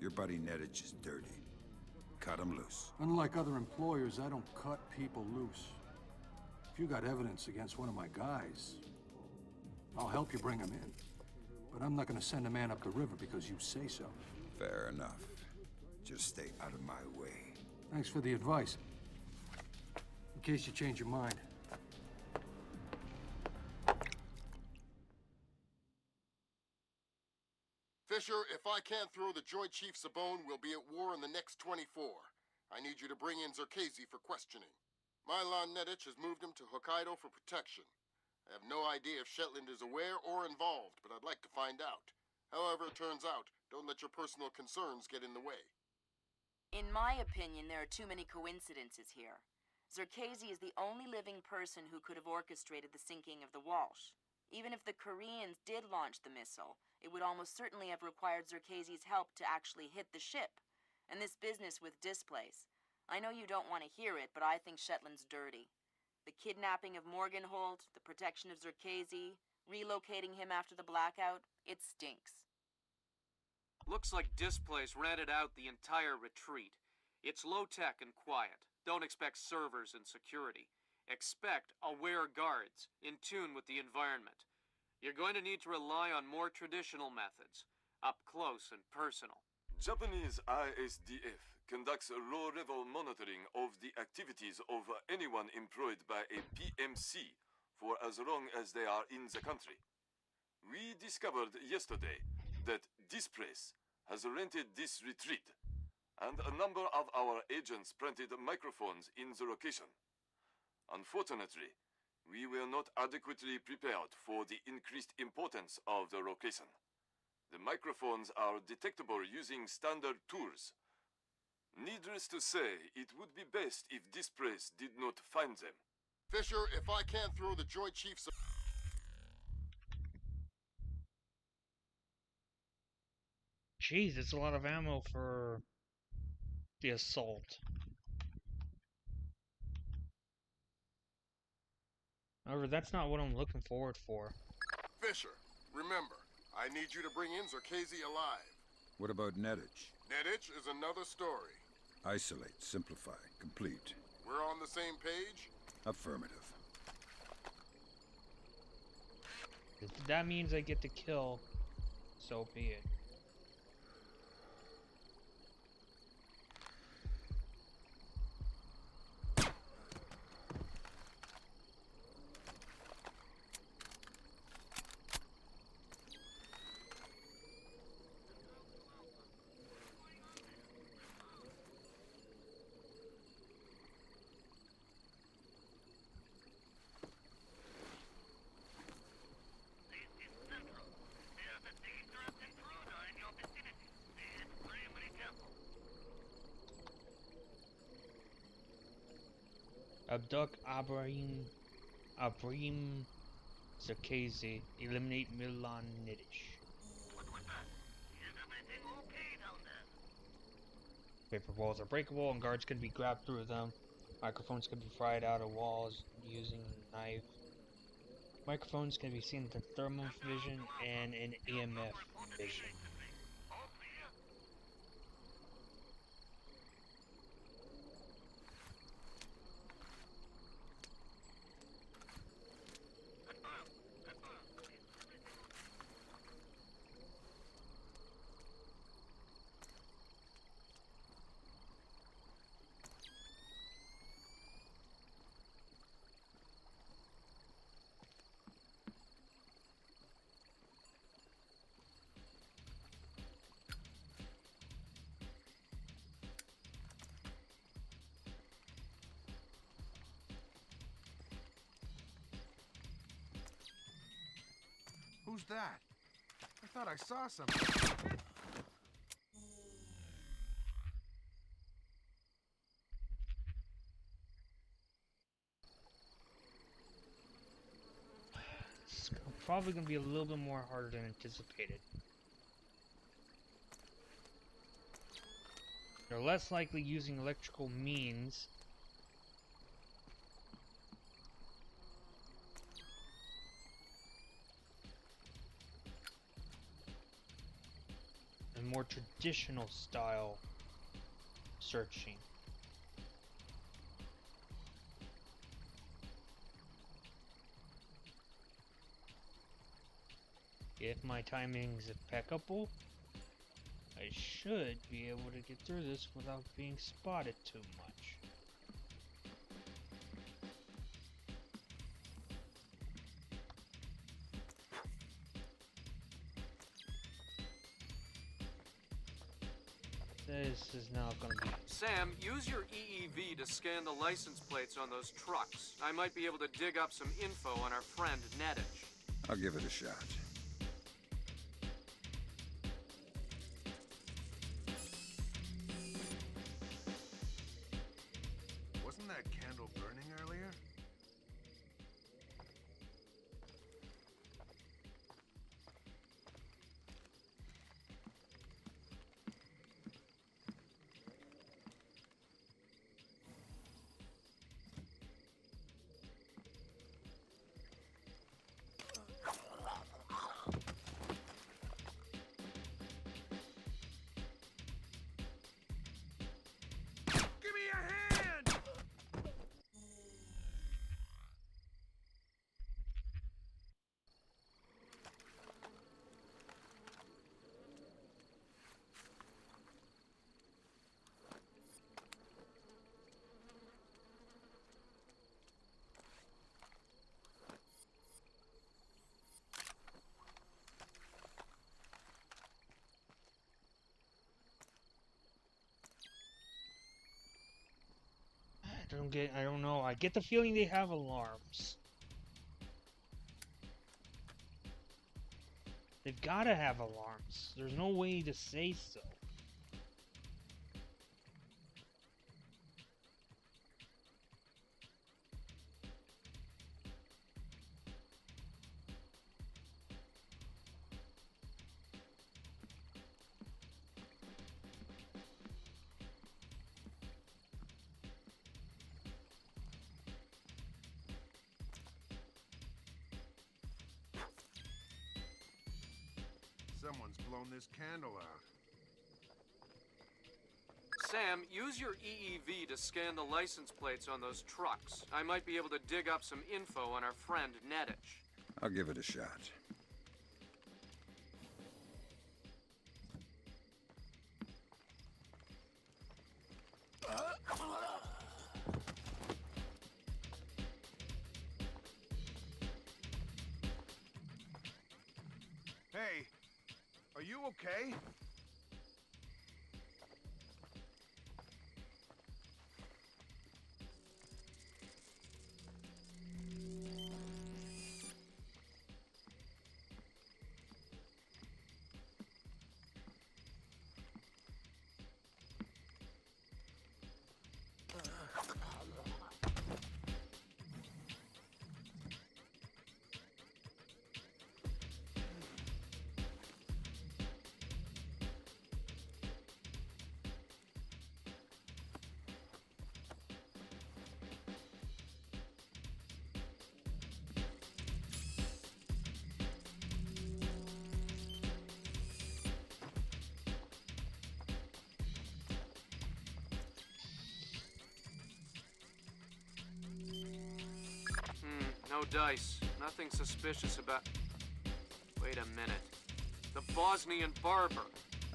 Your buddy Nedich is dirty. Cut him loose. Unlike other employers, I don't cut people loose. If you got evidence against one of my guys, I'll help you bring him in. But I'm not gonna send a man up the river because you say so. Fair enough. Just stay out of my way. Thanks for the advice. In case you change your mind. Fisher, if I can't throw the Joint Chiefs a bone, we'll be at war in the next 24. I need you to bring in Zerkezi for questioning. Milan Nedich has moved him to Hokkaido for protection. I have no idea if Shetland is aware or involved, but I'd like to find out. However it turns out, don't let your personal concerns get in the way. In my opinion, there are too many coincidences here. Zerkezi is the only living person who could have orchestrated the sinking of the Walsh. Even if the Koreans did launch the missile, it would almost certainly have required Zerkezi's help to actually hit the ship. And this business with displays. I know you don't want to hear it, but I think Shetland's dirty. The kidnapping of Morgenhold, the protection of Zerkezi, relocating him after the blackout, it stinks. Looks like Displays rented out the entire retreat. It's low-tech and quiet. Don't expect servers and security. Expect aware guards, in tune with the environment. You're going to need to rely on more traditional methods, up close and personal. Japanese ISDF conducts low-level monitoring of the activities of anyone employed by a PMC for as long as they are in the country. We discovered yesterday that this place has rented this retreat, and a number of our agents planted microphones in the location. Unfortunately, we were not adequately prepared for the increased importance of the location. The microphones are detectable using standard tools. Needless to say, it would be best if this place did not find them. Fisher, if I can't throw the Joint Chiefs a... Jeez, it's a lot of ammo for the assault. However, that's not what I'm looking forward for. Fisher, remember, I need you to bring in Zerkezi alive. What about Nedich? Nedich is another story. Isolate, simplify, complete. We're on the same page? Affirmative. If that means I get to kill, so be it. Abduct Abrim Zerkezi. Eliminate Milan Nidish. Paper walls are breakable and guards can be grabbed through them. Microphones can be fried out of walls using a knife. Microphones can be seen in thermal vision and in EMF vision. Who's that? I thought I saw something. It's probably going to be a little bit more harder than anticipated. They're less likely using electrical means. And more traditional style searching. If my timing's impeccable, I should be able to get through this without being spotted too much. This is now gonna be... Sam, use your EEV to scan the license plates on those trucks. I might be able to dig up some info on our friend Nedich. I'll give it a shot. Wasn't that candle burning earlier? Give me a hand! I don't know. I get the feeling they have alarms. They've gotta have alarms. There's no way to say so. Someone's blown this candle out. Sam, use your EEV to scan the license plates on those trucks. I might be able to dig up some info on our friend Nettich. I'll give it a shot. Hey, are you okay? No dice. Nothing suspicious about... Wait a minute. The Bosnian barber.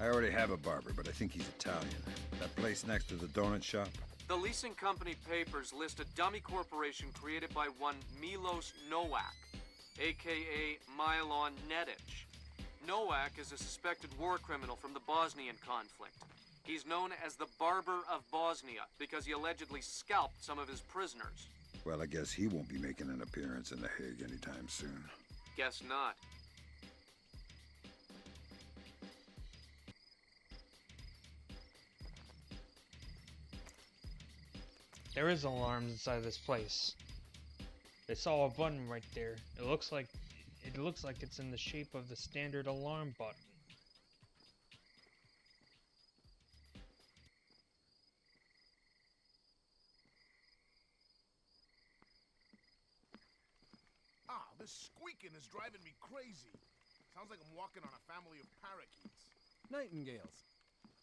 I already have a barber, but I think he's Italian. That place next to the donut shop? The leasing company papers list a dummy corporation created by one Milos Nowak, a.k.a. Milon Nettich. Nowak is a suspected war criminal from the Bosnian conflict. He's known as the Barber of Bosnia because he allegedly scalped some of his prisoners. Well, I guess he won't be making an appearance in The Hague anytime soon. Guess not. There is alarms inside this place. I saw a button right there. It looks like it's in the shape of the standard alarm button. This squeaking is driving me crazy. Sounds like I'm walking on a family of parakeets. Nightingales.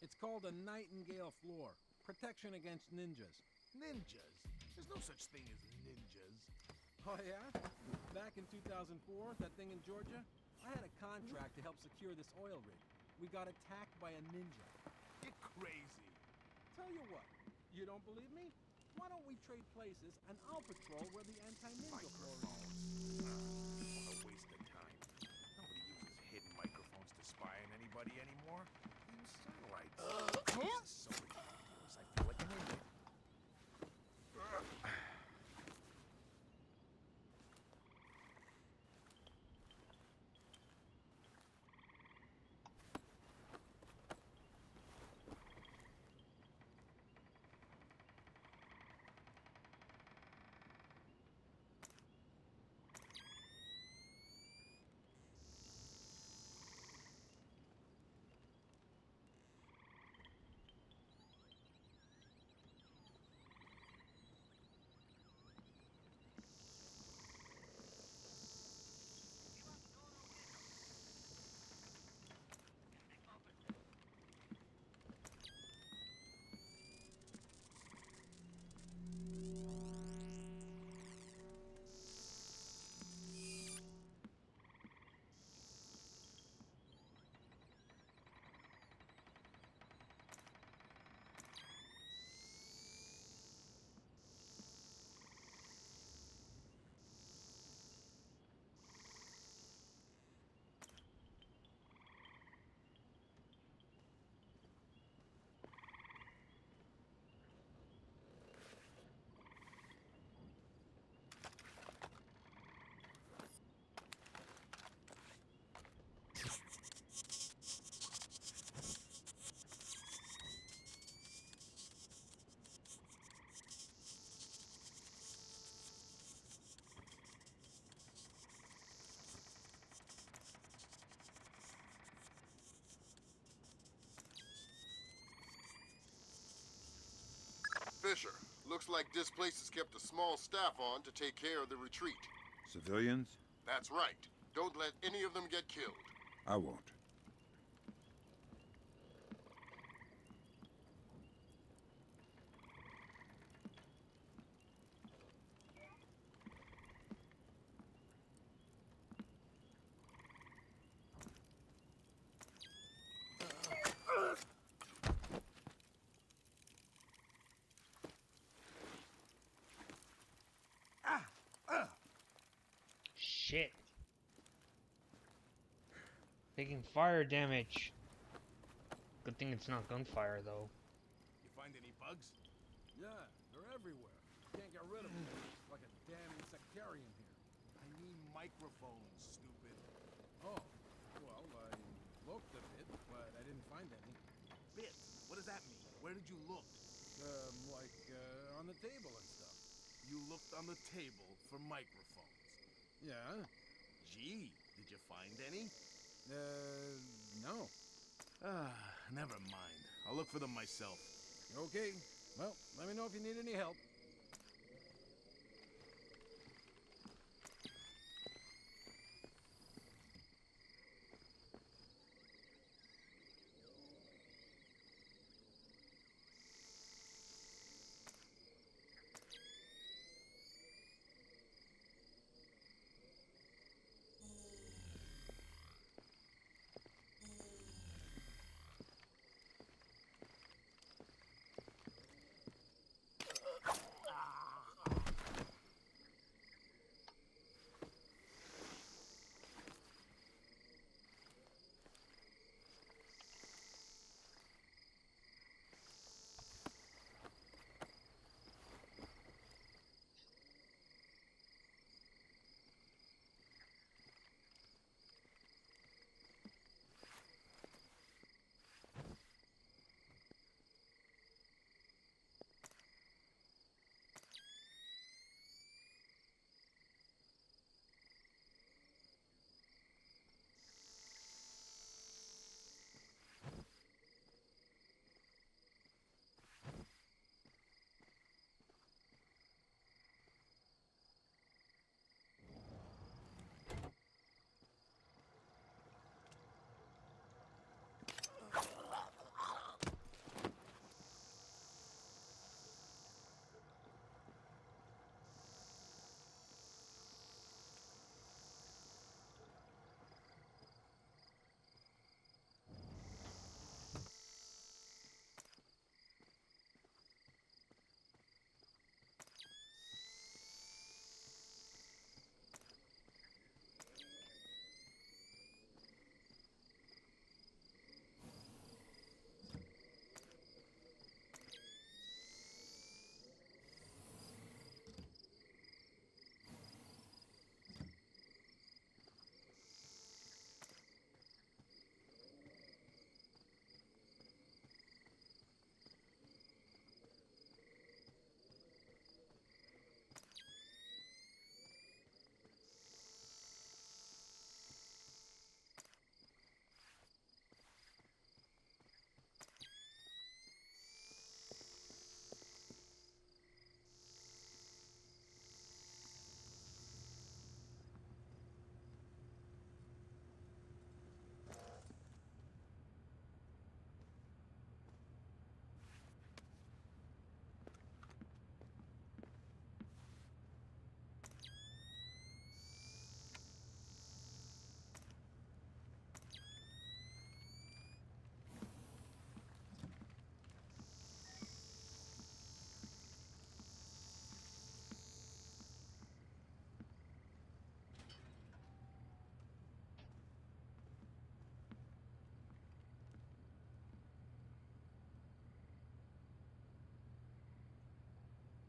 It's called a nightingale floor. Protection against ninjas. Ninjas? There's no such thing as ninjas. Oh yeah? Back in 2004, that thing in Georgia, I had a contract to help secure this oil rig. We got attacked by a ninja. You're crazy. Tell you what, you don't believe me? Why don't we trade places and I'll patrol where the anti-ninja floor is? What a waste of time. Nobody uses hidden microphones to spy on anybody anymore. They use satellites. This is so ridiculous. I feel like an idiot. Fisher, looks like this place has kept a small staff on to take care of the retreat. Civilians? That's right. Don't let any of them get killed. I won't. Taking fire damage. Good thing it's not gunfire, though. You find any bugs? Yeah, they're everywhere. Can't get rid of them. Like a damn insectarium here. I mean microphones, stupid. Oh, well, I looked a bit, but I didn't find any. Bit? What does that mean? Where did you look? On the table and stuff. You looked on the table for microphones. Yeah. Gee, did you find any? No. Never mind. I'll look for them myself. Okay. Well, let me know if you need any help.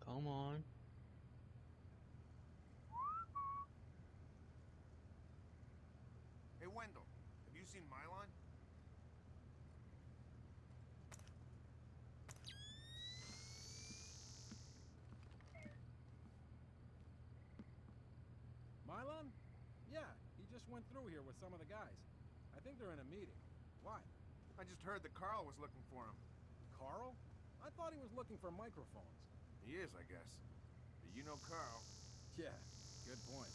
Come on. Hey, Wendell, have you seen Mylon? Mylon? Yeah, he just went through here with some of the guys. I think they're in a meeting. Why? I just heard that Carl was looking for him. Carl? I thought he was looking for microphones. He is, I guess. But you know Carl. Yeah, good point.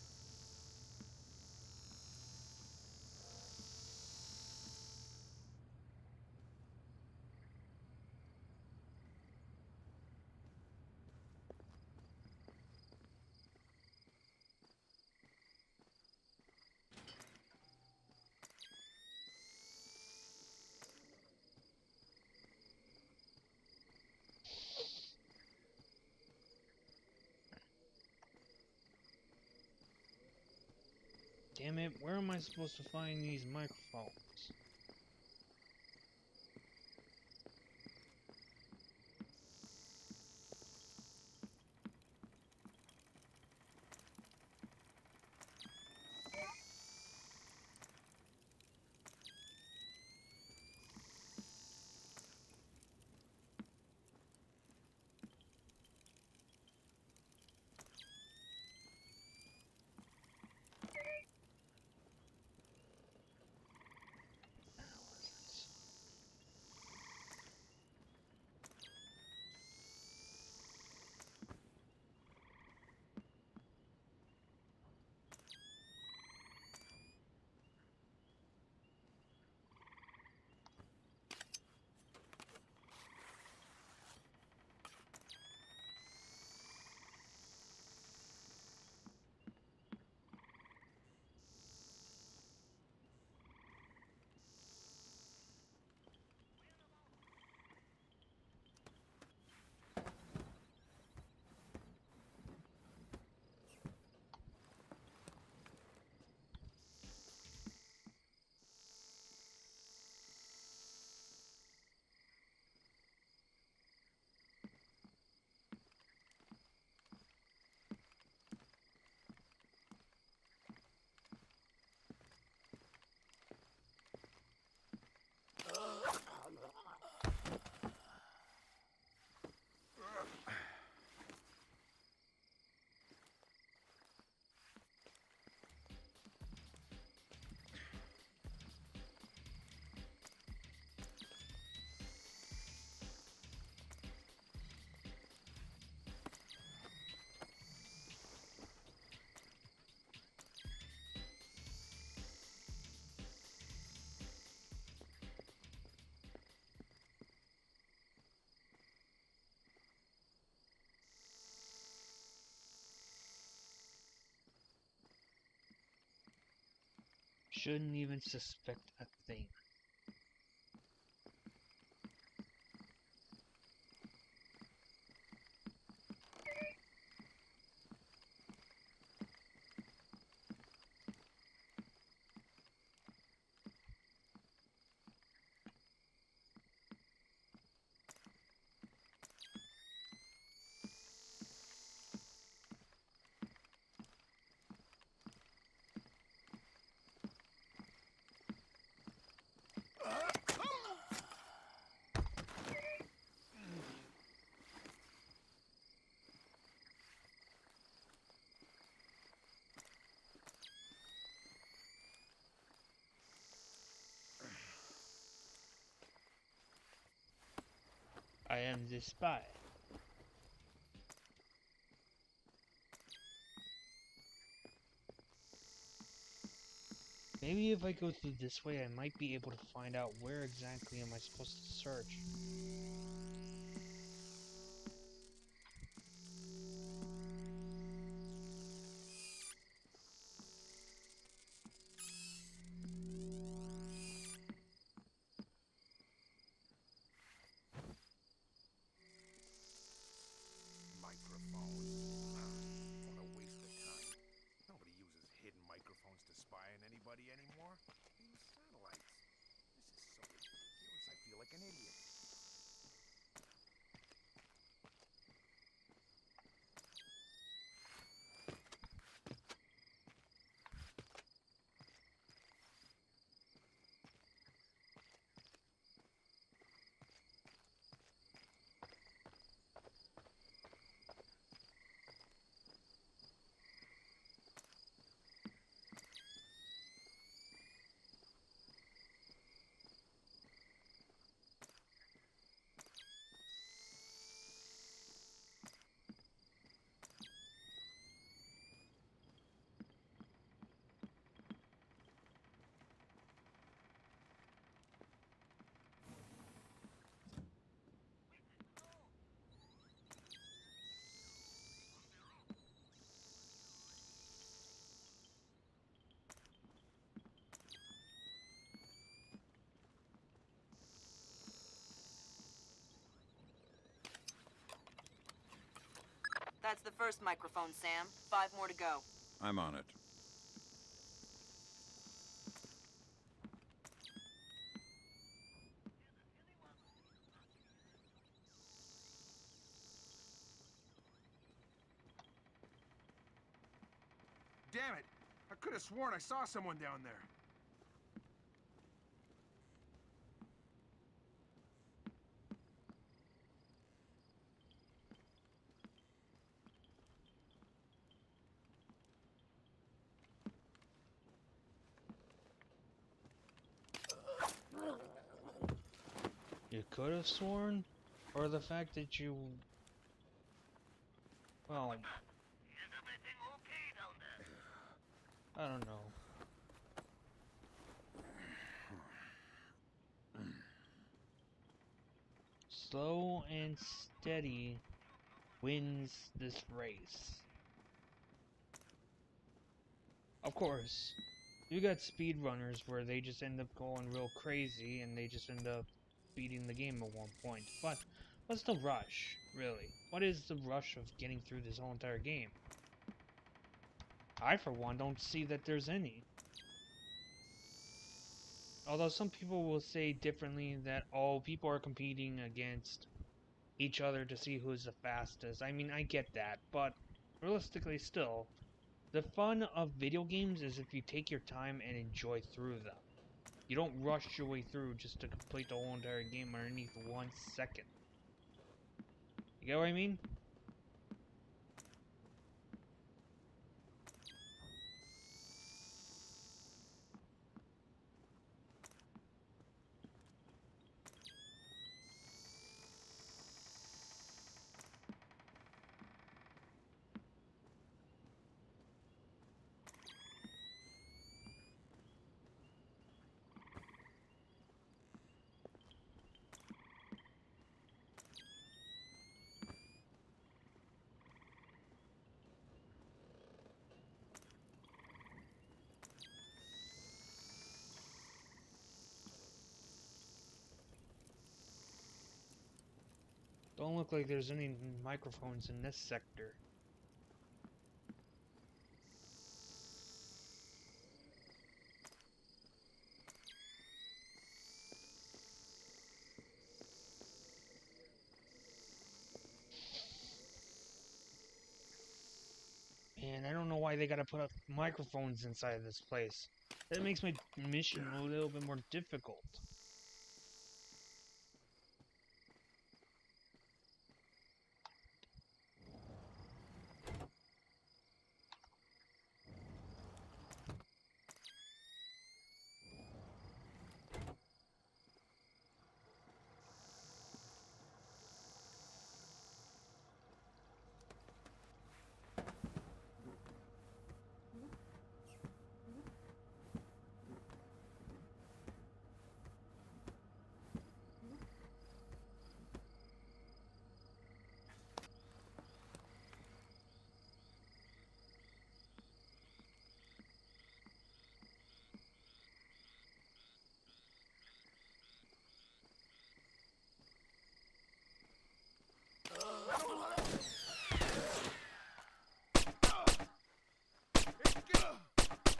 Damn it, where am I supposed to find these microphones? Shouldn't even suspect a thing. I am the spy. Maybe if I go through this way, I might be able to find out where exactly am I supposed to search. Microphone. What a waste of time. Nobody uses hidden microphones to spy on anybody anymore. They use satellites. This is so ridiculous. I feel like an idiot. That's the first microphone, Sam. 5 more to go. I'm on it. damn it! I could have sworn I saw someone down there. You could have sworn? Or the fact that you... Well... I don't know. Slow and steady wins this race. Of course, you got speedrunners where they just end up going real crazy and they just end up beating the game at one point. But what's the rush, really? What is the rush of getting through this whole entire game? I, for one, don't see that there's any. Although some people will say differently that, oh, people are competing against each other to see who's the fastest. I mean, I get that, but realistically still, the fun of video games is if you take your time and enjoy through them. You don't rush your way through just to complete the whole entire game underneath 1 second. You get what I mean? Don't look like there's any microphones in this sector. And I don't know why they gotta put up microphones inside of this place. That makes my mission a little bit more difficult.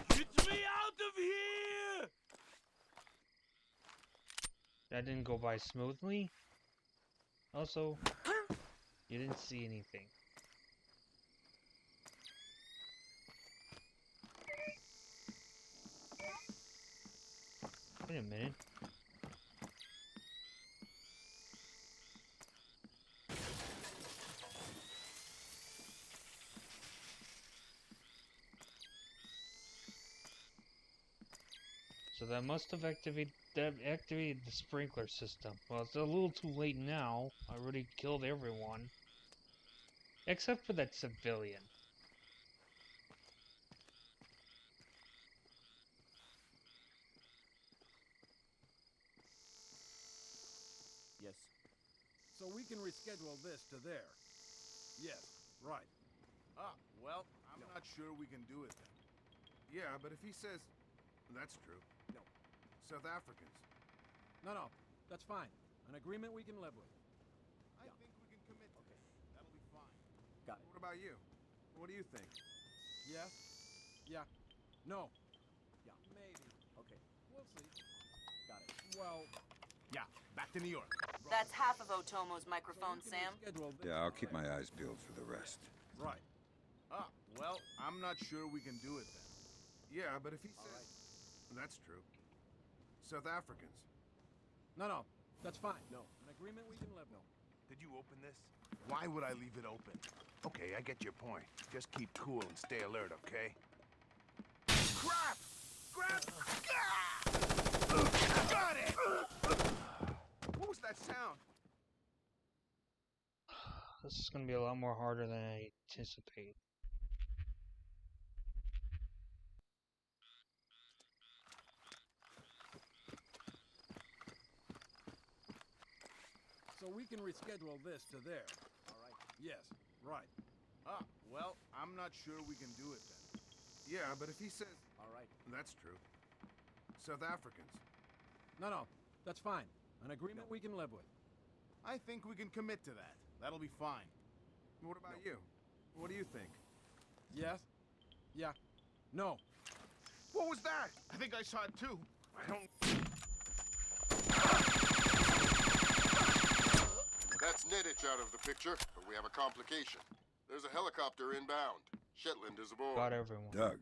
Get me out of here! That didn't go by smoothly. Also, you didn't see anything. Wait a minute. So that must have activated the sprinkler system. Well, it's a little too late now. I already killed everyone. Except for that civilian. Yes. So we can reschedule this to there. Yes, right. Ah, well, I'm not sure we can do it then. Yeah, but if he says... That's true. No. South Africans. No, that's fine. An agreement we can live with. I think we can commit to this. That'll be fine. Got it. What about you? What do you think? Yes. Yeah. No. Yeah. Maybe. Okay. We'll see. Got it. Well... Yeah, back to New York. That's half of Otomo's microphone, Sam. Yeah, I'll keep my eyes peeled for the rest. Right. Ah, Well, I'm not sure we can do it then. Yeah, but if he says... right. That's true. South Africans. No, that's fine. No, an agreement we can live with. Did you open this? Why would I leave it open? Okay, I get your point. Just keep cool and stay alert, okay? Crap! Grab! Got it! What was that sound? This is gonna be a lot more harder than I anticipate. So we can reschedule this to there. All right. Yes, right. Ah, well, I'm not sure we can do it then. Yeah, but if he says... All right. That's true. South Africans. No, that's fine. An agreement we can live with. I think we can commit to that. That'll be fine. What about you? What do you think? Yes? Yeah. No. What was that? I think I saw it too. I don't... That's Nedich out of the picture, but we have a complication. There's a helicopter inbound. Shetland is aboard. Got everyone. Doug,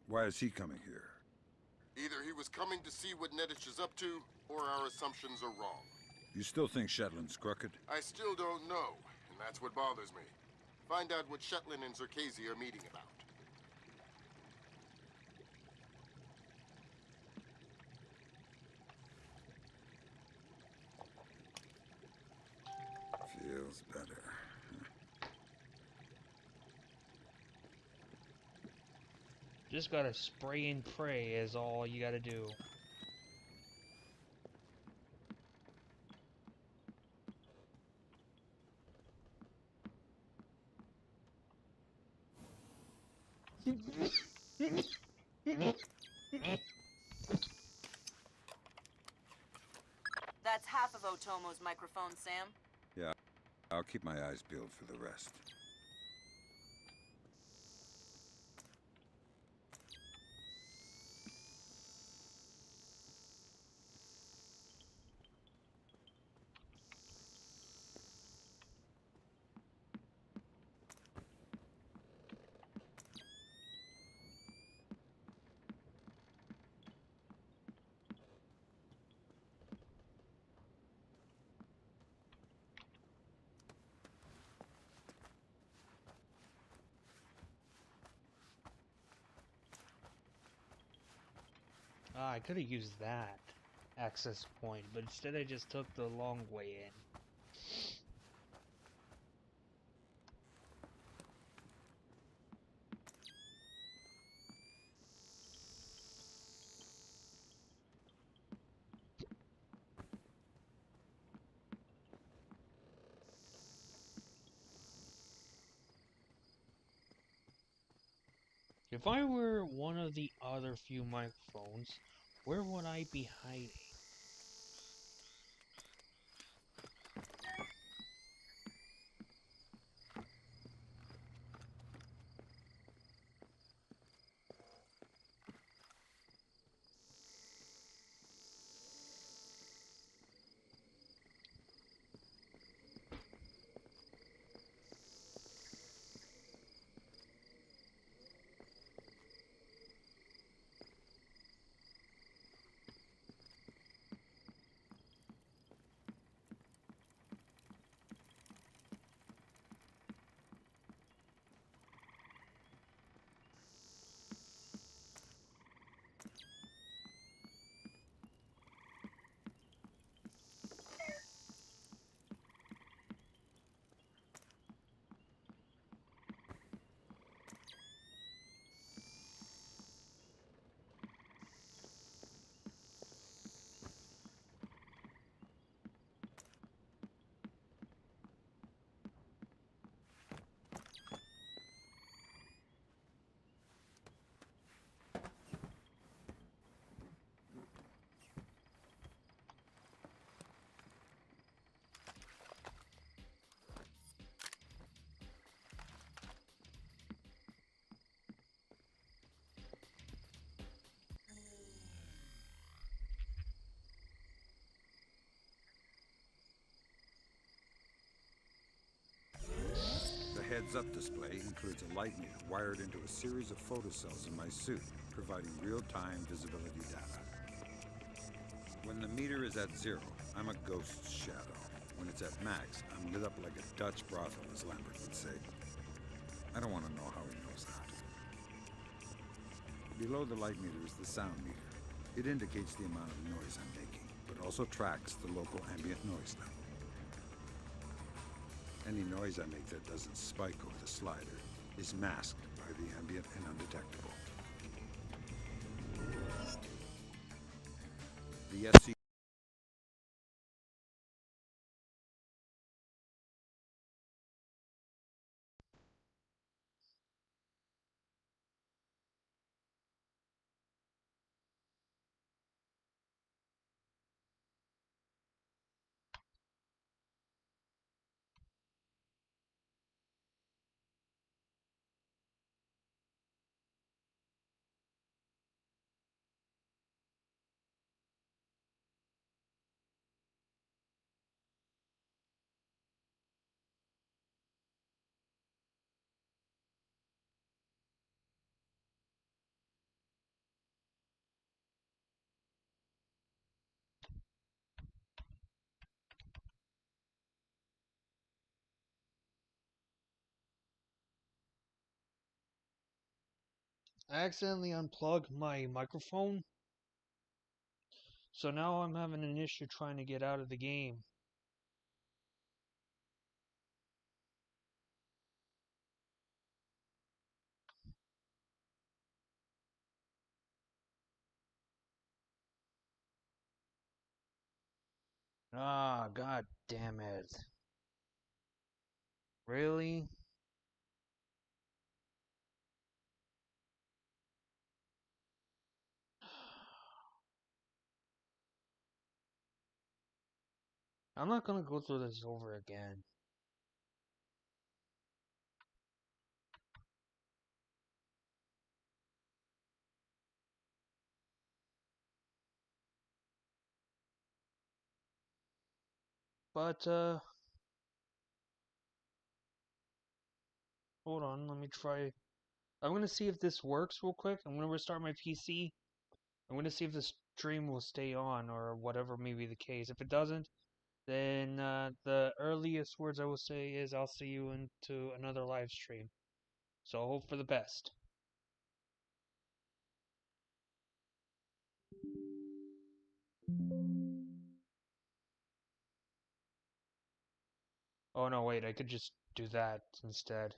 why is he coming here? Either he was coming to see what Nedich is up to, or our assumptions are wrong. You still think Shetland's crooked? I still don't know, and that's what bothers me. Find out what Shetland and Zerkazy are meeting about. Feels better. Just gotta spray and pray is all you gotta do. That's half of Otomo's microphone, Sam. Yeah, I'll keep my eyes peeled for the rest. Ah, I could have used that access point, but instead I just took the long way in. If I were one of the other few microphones, where would I be hiding? heads-up display includes a light meter wired into a series of photocells in my suit, providing real-time visibility data. When the meter is at 0, I'm a ghost shadow. When it's at max, I'm lit up like a Dutch brothel, as Lambert would say. I don't want to know how he knows that. Below the light meter is the sound meter. It indicates the amount of noise I'm making, but also tracks the local ambient noise level. Any noise I make that doesn't spike over the slider is masked by the ambient and undetectable. The SC I accidentally unplugged my microphone, so now I'm having an issue trying to get out of the game. Ah, god damn it. Really? I'm not gonna go through this over again. But, hold on, let me try. I'm gonna see if this works real quick. I'm gonna restart my PC. I'm gonna see if the stream will stay on or whatever may be the case. If it doesn't, then the earliest words I will say is I'll see you into another live stream. So hope for the best. Oh no, wait, I could just do that instead.